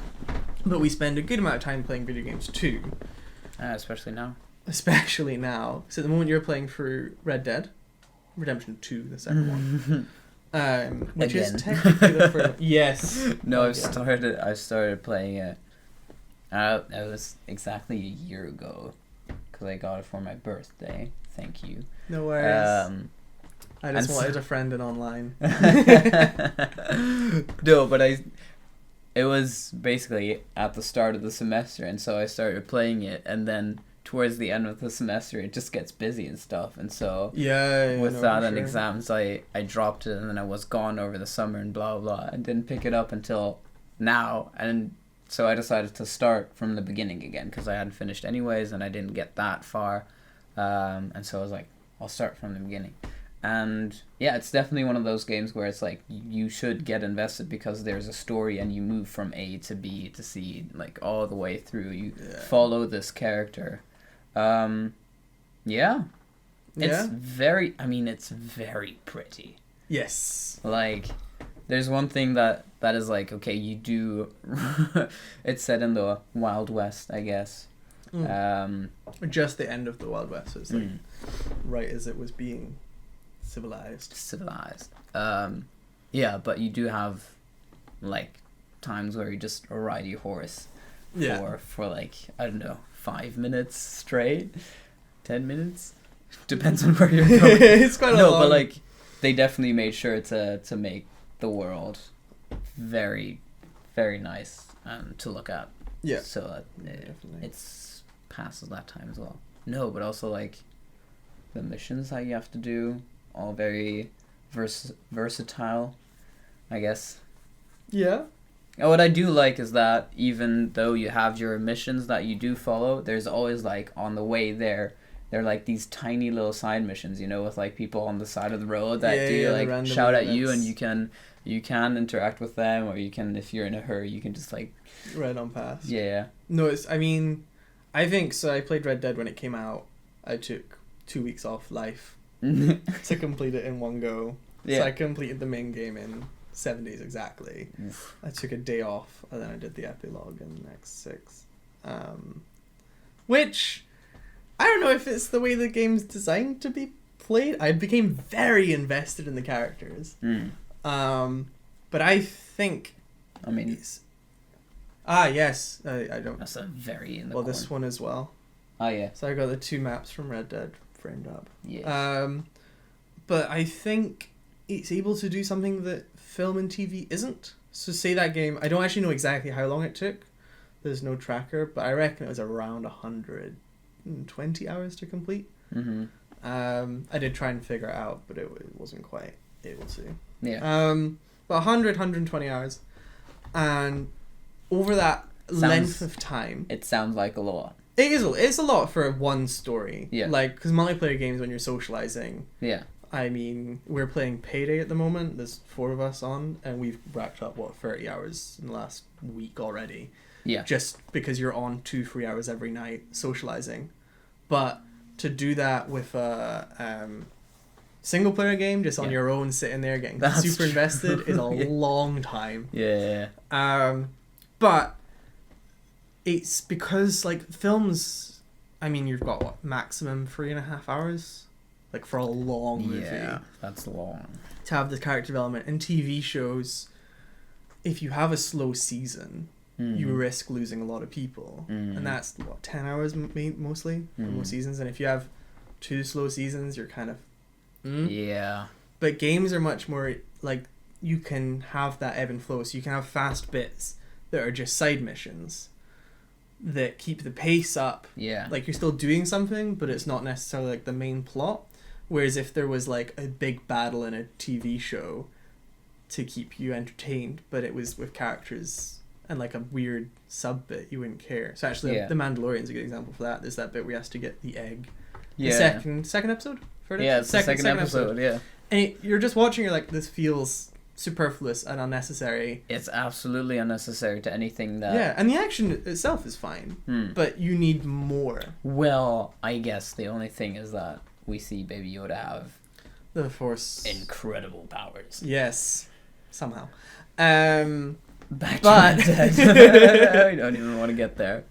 But we spend a good amount of time playing video games too. Especially now. Especially now. So at the moment you're playing through Red Dead Redemption 2, the second one. Which Again. is technically the first. Yes. No, Again. I started playing it. It was exactly a year ago, because I got it for my birthday. Thank you. No worries. I just and wanted a friend in online. No, but it was basically at the start of the semester, and so I started playing it, and then towards the end of the semester it just gets busy and stuff, and so with that and exams I dropped it, and then I was gone over the summer and blah blah, and didn't pick it up until now, and so I decided to start from the beginning again, because I hadn't finished anyways and I didn't get that far, and so I was like, I'll start from the beginning. And yeah, it's definitely one of those games where it's like you should get invested, because there's a story and you move from A to B to C, like all the way through. You follow this character. It's very, it's very pretty. Yes. Like, there's one thing that is like, okay, you do it's set in the Wild West, I guess. Just the end of the Wild West. So it's like right as it was being civilized. Yeah, but you do have like times where you just ride your horse for like, I don't know, 5 minutes straight, 10 minutes, depends on where you're going. It's quite long. But like they definitely made sure to make the world very, very nice to look at. Yeah. So Definitely. it's passes that time as well. No, but also like the missions that you have to do, all very versatile, I guess. Yeah. And what I do like is that even though you have your missions that you do follow, there's always like on the way there, they're like these tiny little side missions, you know, with like people on the side of the road that like shout at you, and you can interact with them, or you can, if you're in a hurry, you can just like right on past. Yeah. No, I mean, I think so. I played Red Dead when it came out. I took 2 weeks off life to complete it in one go. Yeah. So I completed the main game in 7 days exactly. Oof. I took a day off, and then I did the epilogue in the next 6. Which, I don't know if it's the way the game's designed to be played. I became very invested in the characters. But I think... I mean... yes. I don't... That's a very in the Well, this one as well. Oh, yeah. So I got the 2 maps from Red Dead framed up. Yeah. But I think it's able to do something that film and TV isn't. So say that game, I don't actually know exactly how long it took. There's no tracker, but I reckon it was around 120 hours to complete. Mm-hmm. I did try and figure it out, but it wasn't quite able to. Yeah. But 120 hours. And over that length of time... It sounds like a lot. It's a lot for one story. Yeah. Like, because multiplayer games, when you're socializing... Yeah. I mean, we're playing Payday at the moment. There's 4 of us on, and we've racked up, 30 hours in the last week already. Yeah. Just because you're on 2-3 hours every night socializing. But to do that with a single player game, just on your own, sitting there getting super invested, is a long time. Yeah. But it's because, like, films, I mean, you've got, maximum 3.5 hours? Like, for a long movie. Yeah, that's long. To have the character development. In TV shows, if you have a slow season, you risk losing a lot of people. And that's, 10 hours mostly for most seasons. And if you have 2 slow seasons, you're kind of... Yeah. But games are much more, like, you can have that ebb and flow. So you can have fast bits that are just side missions that keep the pace up. Yeah. Like, you're still doing something, but it's not necessarily, like, the main plot. Whereas if there was, like, a big battle in a TV show to keep you entertained, but it was with characters and, like, a weird sub-bit, you wouldn't care. So actually, The Mandalorian's a good example for that. There's that bit where he has to get the egg. Yeah. The second episode? It's the second episode, yeah. And you're just watching, you're like, this feels superfluous and unnecessary. It's absolutely unnecessary to anything that... Yeah, and the action itself is fine, but you need more. Well, I guess the only thing is that we see Baby Yoda have the Force incredible powers. Yes, somehow. Back to I don't even want to get there.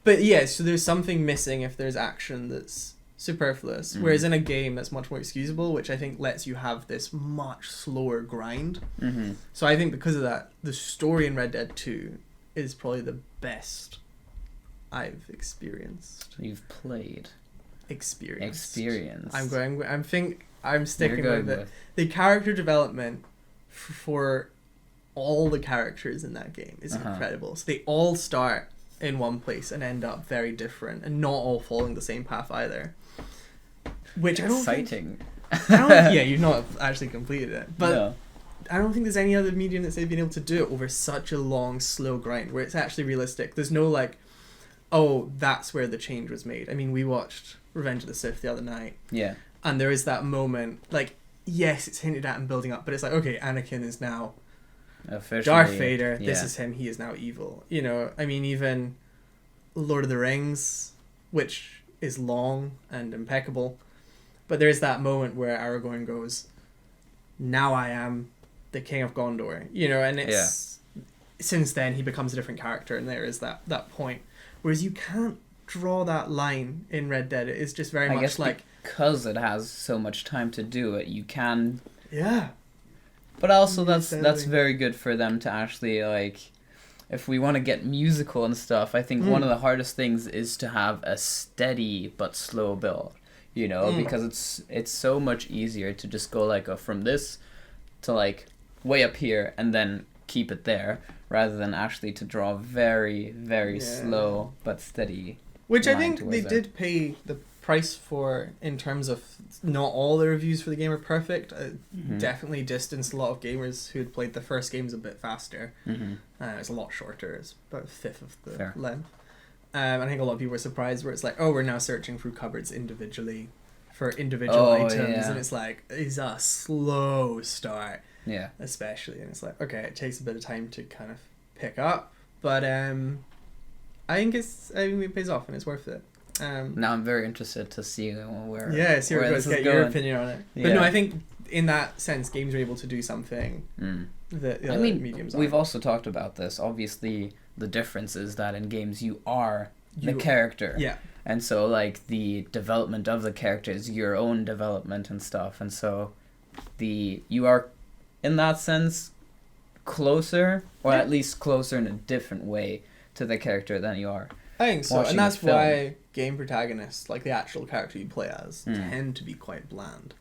But yeah, so there's something missing if there's action that's superfluous. Whereas in a game that's much more excusable, which I think lets you have this much slower grind. So I think because of that, the story in Red Dead 2 is probably the best I've experienced. You've played. Experienced. I'm sticking with it. The character development for all the characters in that game is incredible. So they all start in one place and end up very different, and not all following the same path either. Which exciting. Yeah, you've not actually completed it, but no. I don't think there's any other medium that's been able to do it over such a long, slow grind where it's actually realistic. There's no like, oh, that's where the change was made. I mean, we watched Revenge of the Sith the other night. Yeah. And there is that moment, like, yes, it's hinted at and building up, but it's like, okay, Anakin is now officially Darth Vader. Yeah. This is him. He is now evil. You know, I mean, even Lord of the Rings, which is long and impeccable, but there's that moment where Aragorn goes, now I am the King of Gondor. You know, and it's... Since then, he becomes a different character, and there is that point. Whereas you can't draw that line in Red Dead. It is just very much like... because it has so much time to do it, you can... Yeah. But also that's very good for them to actually, like... If we want to get musical and stuff, I think one of the hardest things is to have a steady but slow build. You know, because it's so much easier to just go like from this to like way up here and then keep it there, rather than actually to draw very, very Yeah. slow but steady. Which I line think they towards it. did pay the price for in terms of not all the reviews for the game are perfect. Definitely distanced a lot of gamers who had played the first games a bit faster. It's a lot shorter. It's about a fifth of the Fair. length. I think a lot of people were surprised where it's like, oh, we're now searching through cupboards individually for individual items. Yeah. And it's like, it's a slow start. Yeah. Especially. And it's like, okay, it takes a bit of time to kind of pick up. But I think it pays off and it's worth it. Now I'm very interested to see where see where it goes, get your opinion on it. But no, I think in that sense, games are able to do something that the other mediums we've aren't. also talked about this. Obviously, the difference is that in games you are the character. Yeah. And so, like, the development of the character is your own development and stuff. And so, you are, in that sense, closer, or at least closer in a different way to the character than you are. I think so, watching and that's a film. why game protagonists, like the actual character you play as, tend to be quite bland.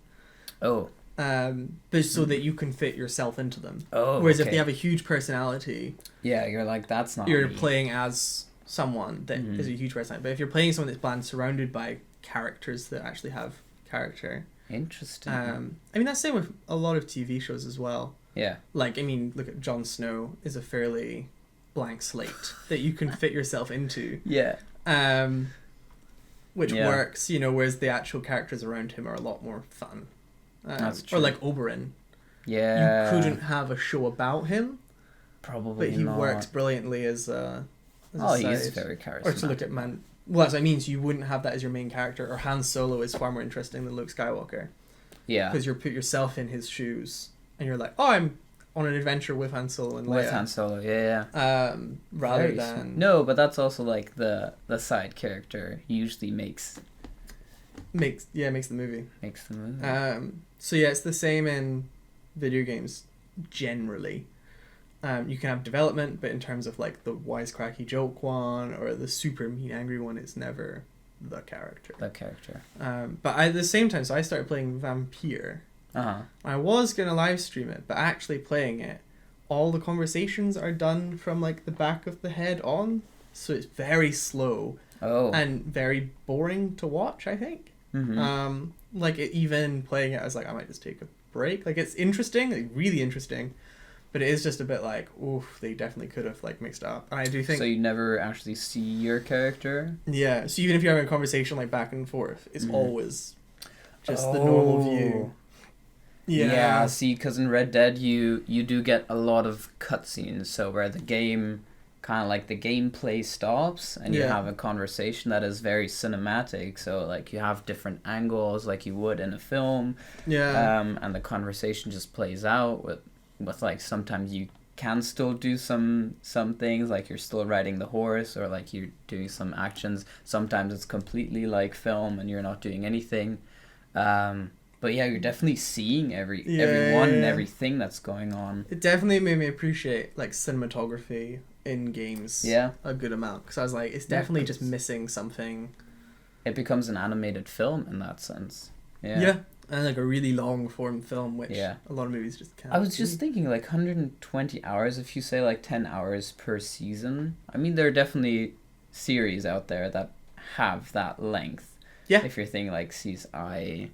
Oh. But so that you can fit yourself into them. Oh. Whereas if okay. they have a huge personality, yeah, you're like, that's not you're me. playing as someone that is a huge personality. But if you're playing someone that's bland, surrounded by characters that actually have character. Interesting. I mean, that's the same with a lot of TV shows as well. Yeah. Like, I mean, look at Jon Snow is a fairly blank slate that you can fit yourself into. Yeah. Which works, you know, whereas the actual characters around him are a lot more fun. That's true. Or like Oberyn. Yeah. You couldn't have a show about him, Probably but he not. works brilliantly as a He side. is very charismatic. Or to look at Man... Well, that's what I mean, so you wouldn't have that as your main character, or Han Solo is far more interesting than Luke Skywalker. Yeah. Because you put yourself in his shoes, and you're like, oh, I'm on an adventure with Han Solo and Leia. With Han Solo, yeah. Rather Very than... No, but that's also like the side character usually makes Makes the movie. the movie. So yeah, it's the same in video games generally. You can have development, but in terms of like the wisecracky joke one or the super mean angry one, it's never the character. But at the same time, so I started playing Vampire. I was gonna live stream it, but actually playing it, all the conversations are done from like the back of the head on, so it's very slow and very boring to watch, I think. Like even playing it, I was like, I might just take a break. Like, it's interesting, like really interesting, but it is just a bit like, oof, they definitely could have like mixed it up. And I do think so you never actually see your character. Yeah, so even if you're having a conversation like back and forth, it's always just the normal view. Yeah, see, because in Red Dead you do get a lot of cutscenes, so where the game kind of like the gameplay stops and you have a conversation that is very cinematic, so like you have different angles like you would in a film, and the conversation just plays out with like sometimes you can still do some things, like you're still riding the horse or like you're doing some actions. Sometimes it's completely like film and you're not doing anything. But yeah, you're definitely seeing everyone and everything that's going on. It definitely made me appreciate like cinematography in games a good amount, because I was like, it's definitely just missing something. It becomes an animated film in that sense. Yeah, and like a really long form film, which a lot of movies just can't. I was just thinking like 120 hours, if you say like 10 hours per season. I mean, there are definitely series out there that have that length. Yeah. If you're thinking like CSI...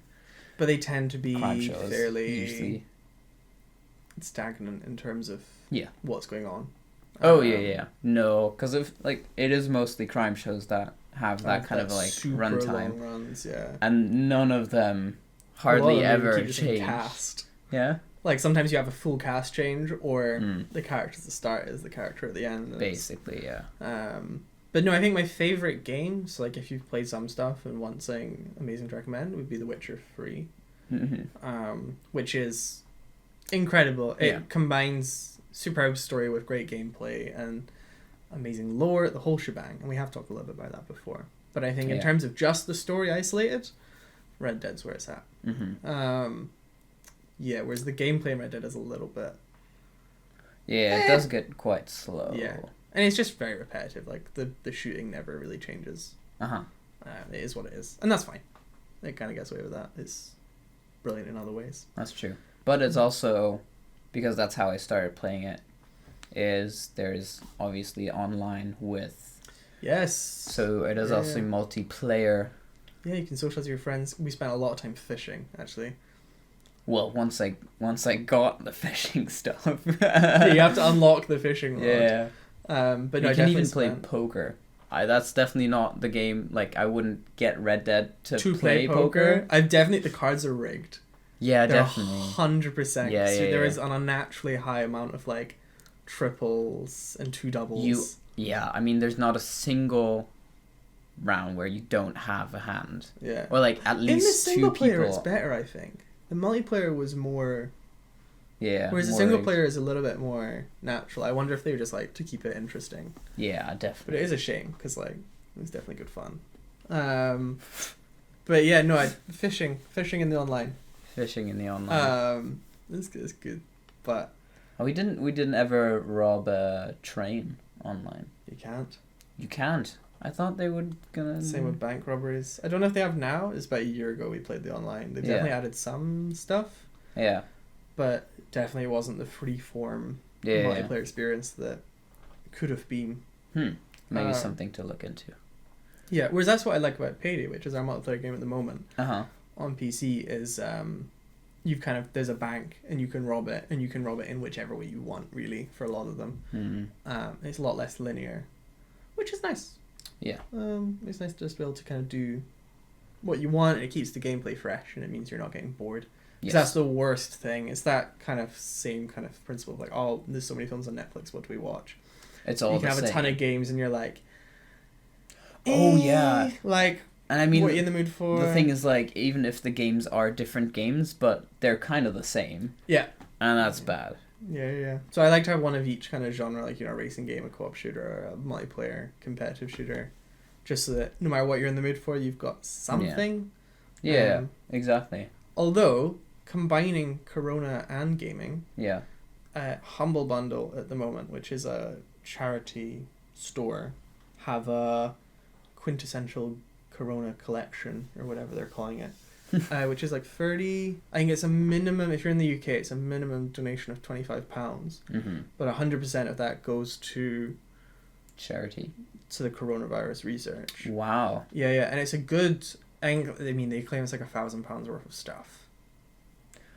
But they tend to be shows, fairly usually stagnant in terms of what's going on. No, because it is mostly crime shows that have that kind of like runtime. Runs, and none of them hardly ever change. Cast. Yeah. Like sometimes you have a full cast change, or the character at the start is the character at the end. Basically, yeah. But no, I think my favourite games, like if you've played some stuff and want something amazing to recommend, would be The Witcher 3. Which is incredible. It combines superb story with great gameplay and amazing lore, the whole shebang. And we have talked a little bit about that before. But I think in terms of just the story isolated, Red Dead's where it's at. Whereas the gameplay in Red Dead is a little bit... Yeah, it does get quite slow. Yeah. And it's just very repetitive. Like, the shooting never really changes. It is what it is. And that's fine. It kind of gets away with that. It's brilliant in other ways. That's true. But it's also, because that's how I started playing it, is there's obviously online with. Yes. So it is also multiplayer. Yeah, you can socialize with your friends. We spent a lot of time fishing, actually. Well, once I got the fishing stuff. Yeah, you have to unlock the fishing rod. Yeah. But you no, can even play poker. That's definitely not the game. Like, I wouldn't get Red Dead to play poker. I've definitely, the cards are rigged. Yeah, They're definitely. 100%. Yeah, so yeah, there is an unnaturally high amount of like triples and 2 doubles. Yeah, I mean, there's not a single round where you don't have a hand. Yeah. Or like at least in the single two player, people. it's better, I think. The multiplayer was more. Yeah. Whereas the more single rigged. player is a little bit more natural. I wonder if they were just like to keep it interesting. Yeah, But definitely. it is a shame because like it was definitely good fun. But yeah, no, fishing in the online. Fishing in the online. It's good, but we didn't ever rob a train online. you can't. You can't. I thought they would gonna. Same with bank robberies. I don't know if they have now. It's about a year ago we played the online. They've definitely added some stuff. Yeah. But definitely wasn't the free form multiplayer experience that could have been. Maybe something to look into. Yeah, whereas that's what I like about Payday, which is our multiplayer game at the moment. On PC is you've kind of, there's a bank and you can rob it, and you can rob it in whichever way you want, really, for a lot of them. It's a lot less linear, which is nice. Yeah. It's nice to just be able to kind of do what you want, and it keeps the gameplay fresh, and it means you're not getting bored. Because that's the worst thing. It's that kind of same kind of principle of like, oh, there's so many films on Netflix, what do we watch? It's all you can the have same. a ton of games, and you're like, oh yeah, like, and I mean, what are you in the mood for? The thing is, like, even if the games are different games, but they're kind of the same. Yeah. And that's bad. Yeah. So I like to have one of each kind of genre, like, you know, a racing game, a co-op shooter, or a multiplayer competitive shooter, just so that no matter what you're in the mood for, you've got something. Yeah, exactly. Although, combining Corona and gaming, yeah, Humble Bundle at the moment, which is a charity store, have a quintessential Corona collection, or whatever they're calling it, which is like 30, I think it's a minimum, if you're in the UK, it's a minimum donation of £25, but 100% of that goes to charity, to the coronavirus research. Wow. Yeah, and it's a good, I mean, they claim it's like £1,000 worth of stuff.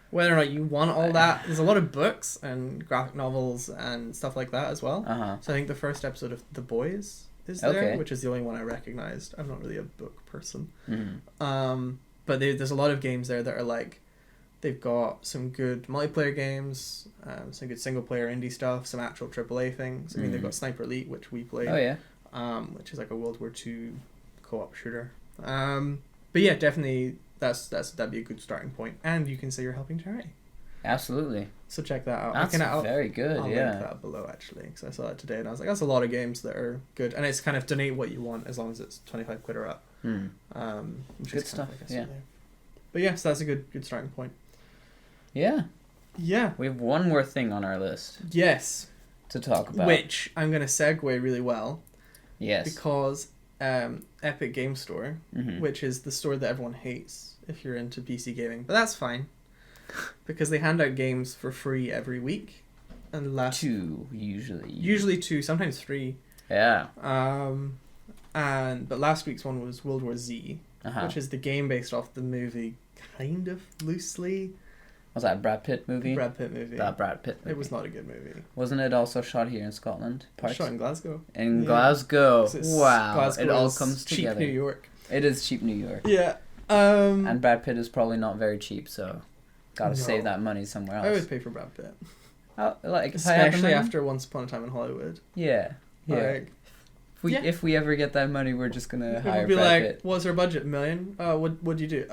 Whether or not you want all that, there's a lot of books and graphic novels and stuff like that as well. So I think the first episode of The Boys is there, which is the only one I recognized. I'm not really a book person. But there's a lot of games there that are like, they've got some good multiplayer games, some good single player indie stuff, some actual AAA things. I mean, they've got Sniper Elite, which we played. Oh yeah. Which is like a World War II co-op shooter. But yeah, definitely that'd be a good starting point, and you can say you're helping charity. Absolutely. So check that out. That's very good. I'll link that below actually, because I saw it today and I was like, that's a lot of games that are good, and it's kind of donate what you want as long as it's 25 quid or up. Which good is stuff. Yeah. But yeah, so that's a good starting point. Yeah. Yeah. We have one more thing on our list. Yes. To talk about. Which I'm gonna segue really well. Yes. Because Epic Game Store, which is the store that everyone hates if you're into PC gaming, but that's fine, because they hand out games for free every week, and two usually 2, sometimes 3. Yeah. But last week's one was World War Z, which is the game based off the movie, kind of loosely. Was that a Brad Pitt movie? Brad Pitt movie. That Brad Pitt movie. It was not a good movie. Wasn't it also shot here in Scotland? Shot in Glasgow. In Glasgow. Wow. Glasgow, it all comes together. Cheap New York. It is cheap New York. Yeah. And Brad Pitt is probably not very cheap, so gotta save that money somewhere else. I would pay for Brad Pitt. Especially after Once Upon a Time in Hollywood. Yeah. Like, if we ever get that money, we're just gonna hire Brad Pitt. What's our budget? $1 million? What'd you do?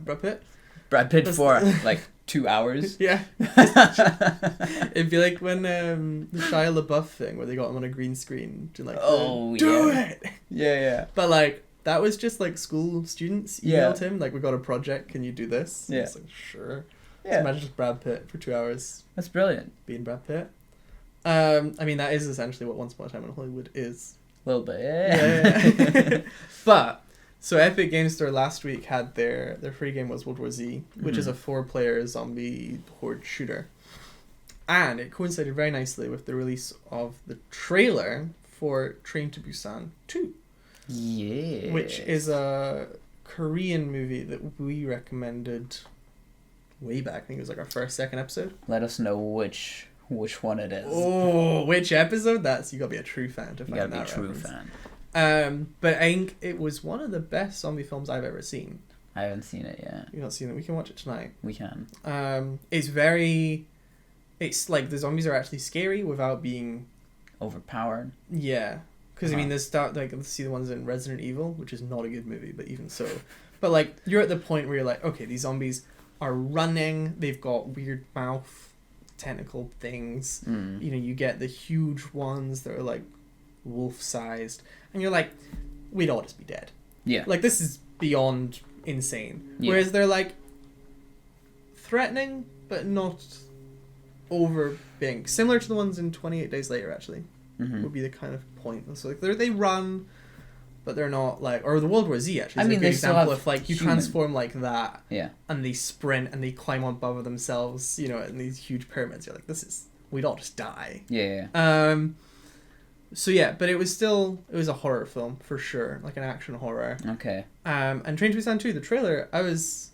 Brad Pitt? Brad Pitt for like 2 hours. Yeah. It'd be like when the Shia LaBeouf thing where they got him on a green screen to like do it. Yeah. But like that was just like school students emailed him like, we got a project, can you do this? Yeah. It's like, sure. Yeah. So imagine just Brad Pitt for 2 hours. That's brilliant. Being Brad Pitt. I mean, that is essentially what Once Upon a Time in Hollywood is. A little bit. Yeah. But so Epic Game Store last week had their free game was World War Z, which is a 4-player zombie horde shooter. And it coincided very nicely with the release of the trailer for Train to Busan 2. Yeah. Which is a Korean movie that we recommended way back. I think it was like our second episode. Let us know which one it is. Oh, which episode? You gotta be a true fan to find that. You gotta be a true reference. fan. But I think it was one of the best zombie films I've ever seen. I haven't seen it yet. You've not seen it? We can watch it tonight. We can. It's like the zombies are actually scary without being overpowered. Yeah. Because, I mean, let's see the ones in Resident Evil, which is not a good movie, but even so. But, like, you're at the point where you're like, okay, these zombies are running, they've got weird mouth, tentacle things. You know, you get the huge ones that are, like, wolf-sized. And you're like, we'd all just be dead. Yeah. Like, this is beyond insane. Yeah. Whereas they're, like, threatening, but not over being. Similar to the ones in 28 Days Later, actually. Would be the kind of point. So like they run, but they're not like, or the World War Z actually. I mean, a good example of like you transform like that, and they sprint and they climb on above themselves, you know, in these huge pyramids. You're like, we'd all just die. Yeah. So yeah, but it was a horror film for sure, like an action horror. Okay. And Train to Busan 2, the trailer, it was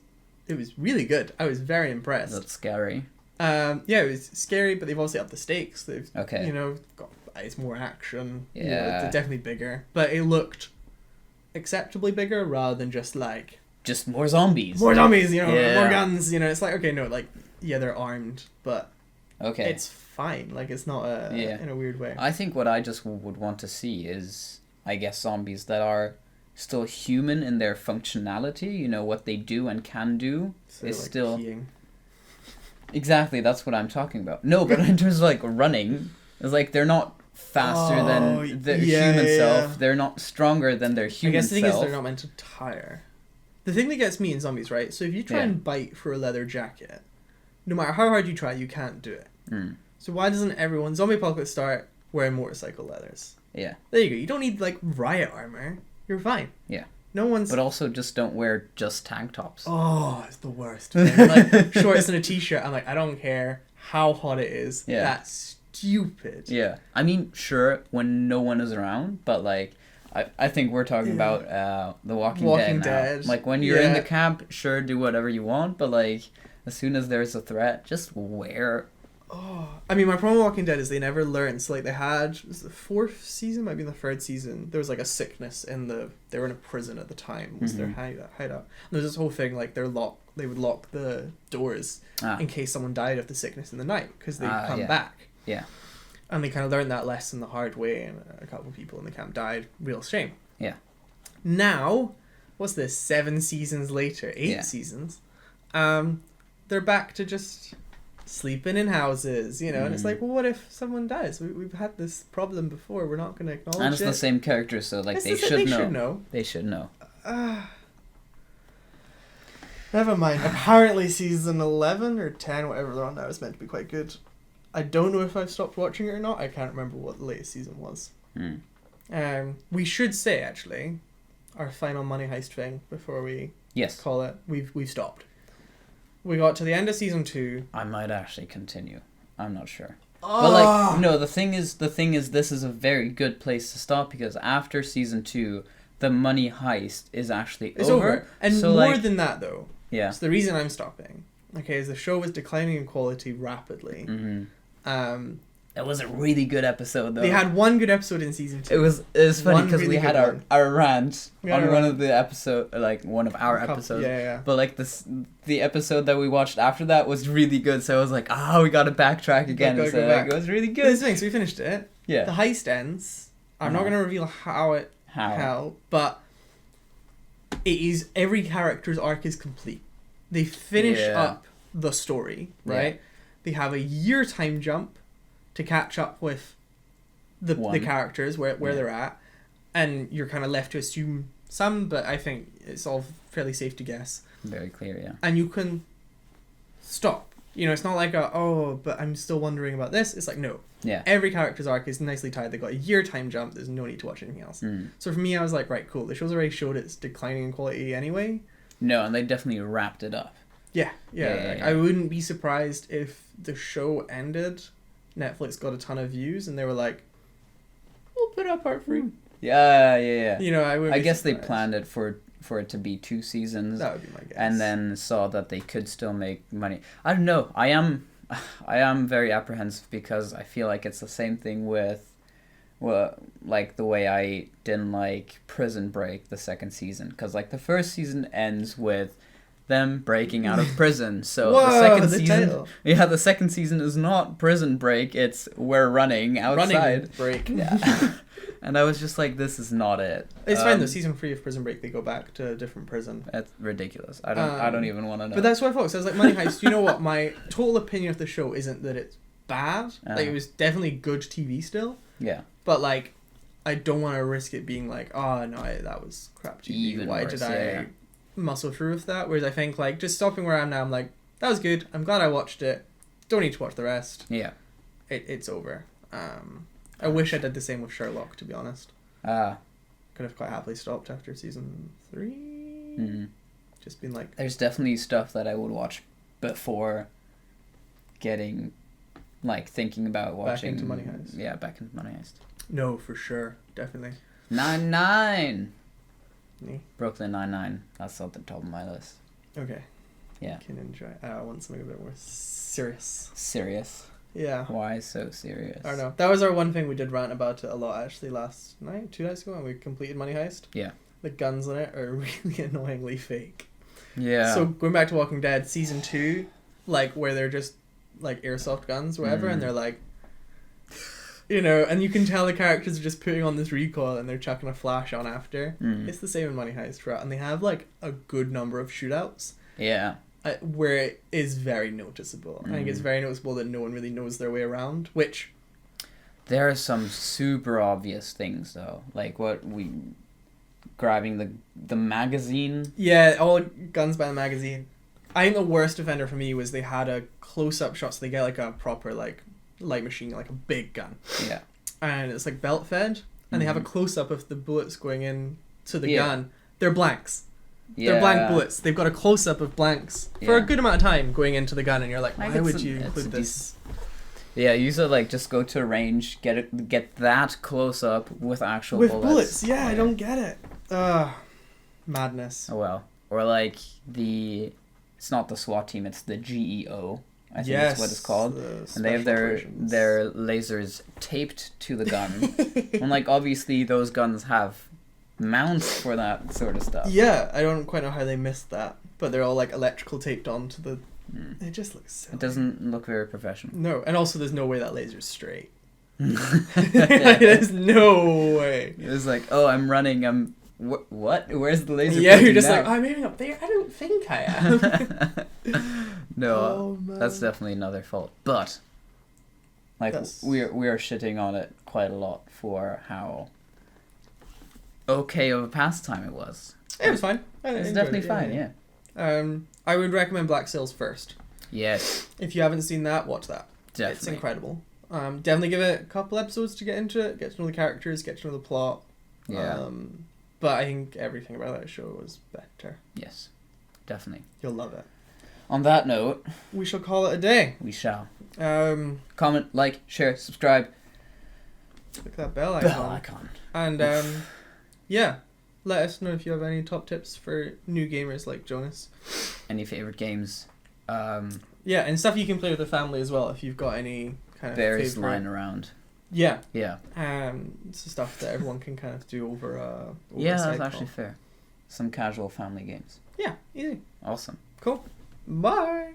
really good. I was very impressed. That's scary. Yeah, it was scary, but they've obviously upped the stakes. They've you know got. It's more action. Yeah. You know, it's definitely bigger. But it looked acceptably bigger rather than just like... Just more zombies. More zombies, you know, more guns, you know. It's like, okay, no, like, yeah, they're armed, but it's fine. Like, it's not in a weird way. I think what I just would want to see is, I guess, zombies that are still human in their functionality, you know, what they do and can do is like still... Peeing. Exactly, that's what I'm talking about. No, but in terms of, like, running, it's like they're not faster than their human self. They're not stronger than their human self. I guess the thing is they're not meant to tire. The thing that gets me in zombies, right? So if you try and bite for a leather jacket, no matter how hard you try, you can't do it. So why doesn't everyone, zombie apocalypse start wearing motorcycle leathers? Yeah. There you go. You don't need like riot armor. You're fine. Yeah. No one's... But also just don't wear just tank tops. Oh, it's the worst. Like shorts and a t-shirt. I'm like, I don't care how hot it is. Yeah. That's stupid. Yeah. I mean, sure, when no one is around, but like, I think we're talking about The Walking Dead now. Like, when you're in the camp, sure, do whatever you want, but like, as soon as there's a threat, just wear... Oh, I mean, my problem with Walking Dead is they never learned. So, like, they had... Was it the 4th season? Might be the 3rd season. There was, like, a sickness in the... They were in a prison at the time. Was their hideout. And there's this whole thing, like, they would lock the doors in case someone died of the sickness in the night, because they'd come back. Yeah. And they kind of learned that lesson the hard way, and a couple of people in the camp died. Real shame. Yeah. Now, what's this? 7 seasons later, 8 seasons, they're back to just sleeping in houses, you know. And it's like, well, what if someone dies? We've had this problem before. We're not going to acknowledge it. And it's the same characters, so like they should know. They should know. Never mind. Apparently, season 11 or 10, whatever they're on now, is meant to be quite good. I don't know if I've stopped watching it or not. I can't remember what the latest season was. We should say, actually, our final Money Heist thing before we call it. We've stopped. We got to the end of season 2. I might actually continue. I'm not sure. But like, no, the thing is, this is a very good place to stop, because after season 2, the Money Heist is actually over. And so, more than that, though. Yeah. So the reason I'm stopping, okay, is the show was declining in quality rapidly. It was a really good episode, though. They had one good episode in season 2. It was funny because we had our rant on one of the episode, like one of our episodes. Yeah. But like the episode that we watched after that was really good. So I was like, we got to backtrack again. Like, it was really good. This thing, so we finished it. Yeah. The heist ends. I'm not going to reveal how, but it is, every character's arc is complete. They finish up the story, right? Yeah. They have a year time jump to catch up with the characters where they're at, and you're kind of left to assume some, but I think it's all fairly safe to guess. Very clear, yeah. And you can stop. You know, it's not like but I'm still wondering about this. It's like, no. Yeah. Every character's arc is nicely tied. They got a year time jump. There's no need to watch anything else. So for me, I was like, right, cool. The show's already showed it's declining in quality anyway. No, and they definitely wrapped it up. Yeah. Yeah. I wouldn't be surprised if the show ended, Netflix got a ton of views, and they were like, we'll put out part 3. Yeah. You know, I guess they planned it for it to be 2 seasons. That would be my guess. And then saw that they could still make money. I don't know. I am very apprehensive because I feel like it's the same thing with, well, like the way I didn't like Prison Break, the second season, because like the first season ends with them breaking out of prison. So the second season is not Prison Break, it's we're running outside. Running break. Yeah. And I was just like, this is not it. It's fine though. Season 3 of Prison Break, they go back to a different prison. That's ridiculous. I don't even want to know. But that's what I thought. So I was like, Money Heist. You know what? My total opinion of the show isn't that it's bad. Like, it was definitely good TV still. Yeah. But like, I don't want to risk it being like, oh no, that was crap TV. Even Why worse, did I muscle through with that? Whereas I think like just stopping where I am now, I'm like, that was good. I'm glad I watched it. Don't need to watch the rest. Yeah. It's over. I wish I did the same with Sherlock, to be honest. Could have quite happily stopped after season 3. Mm-hmm. Just been like... There's definitely stuff that I would watch before getting, like, thinking about watching... Back into Money Heist. Yeah, back into Money Heist. No, for sure. Definitely. 9-9! Me? Brooklyn 9-9. That's at the top of my list. Okay. Yeah. Can enjoy. I want something a bit more serious. Serious? Yeah. Why so serious? I don't know. That was our one thing we did rant about it a lot actually last night, 2 nights ago, when we completed Money Heist. Yeah. The guns in it are really annoyingly fake. Yeah. So going back to Walking Dead, season 2, like where they're just like airsoft guns or whatever, and they're like, you know, and you can tell the characters are just putting on this recoil and they're chucking a flash on after. It's the same in Money Heist throughout, and they have like a good number of shootouts. Yeah. Where it is very noticeable. I think it's very noticeable that no one really knows their way around, which... There are some super obvious things, though. Like grabbing the magazine. Yeah, all guns by the magazine. I think the worst offender for me was they had a close-up shot, so they get like a proper like light machine, like a big gun. Yeah. And it's like belt-fed, and they have a close-up of the bullets going in to the gun. They're blanks. Yeah. They're blank bullets. They've got a close-up of blanks for a good amount of time going into the gun, and you're like, why would you include this? Yeah, you should like just go to a range, get that close-up with actual bullets. Yeah, I don't get it. Madness. Oh well. Or like it's not the SWAT team, it's the GEO. I think that's what it's called. And they have their lasers taped to the gun. And like obviously those guns have mounts for that sort of stuff. Yeah, I don't quite know how they missed that, but they're all like electrical taped onto the... It just looks silly. It doesn't look very professional. No, and also there's no way that laser's straight. There's no way. It was like, oh, I'm running, what? Where's the laser? Yeah, you're just like, I'm aiming up there. I don't think I am. No, that's definitely another fault. But like we are shitting on it quite a lot for how okay of a pastime it was. It was fine. It's definitely fine, yeah. I would recommend Black Sails first. Yes. If you haven't seen that, watch that. Definitely. It's incredible. Definitely give it a couple episodes to get into it, get to know the characters, get to know the plot. Yeah. But I think everything about that show was better. Yes. Definitely. You'll love it. On that note, we shall call it a day. We shall. Comment, like, share, subscribe. Click that bell icon. And yeah, let us know if you have any top tips for new gamers like Jonas. Any favorite games. Yeah, and stuff you can play with the family as well if you've got any kind of various lying around. Yeah. Yeah. It's stuff that everyone can kind of do over yeah, that's actually fair. Some casual family games. Yeah, easy. Awesome. Cool. Bye.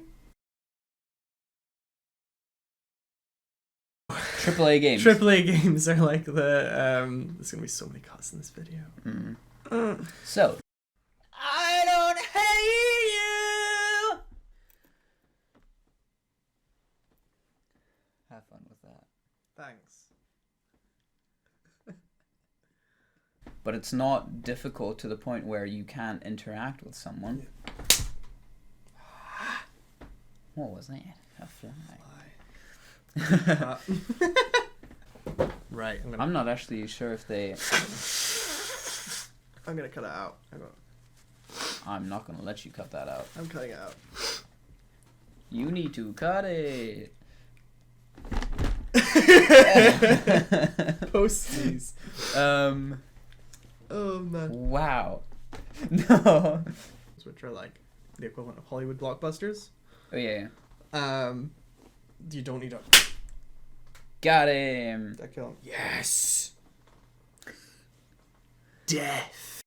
AAA games. AAA games are like the there's gonna be so many cuts in this video. So I don't hate you. Have fun with that. Thanks. But it's not difficult to the point where you can't interact with someone. What was that? A fly. Right. I'm not actually sure if they... I'm gonna cut it out. I'm not gonna let you cut that out. I'm cutting it out. You need to cut it. Posties. Oh man. Wow. No. Which are like the equivalent of Hollywood blockbusters. Oh yeah. You don't need to. Got him. That kill him. Yes. Death.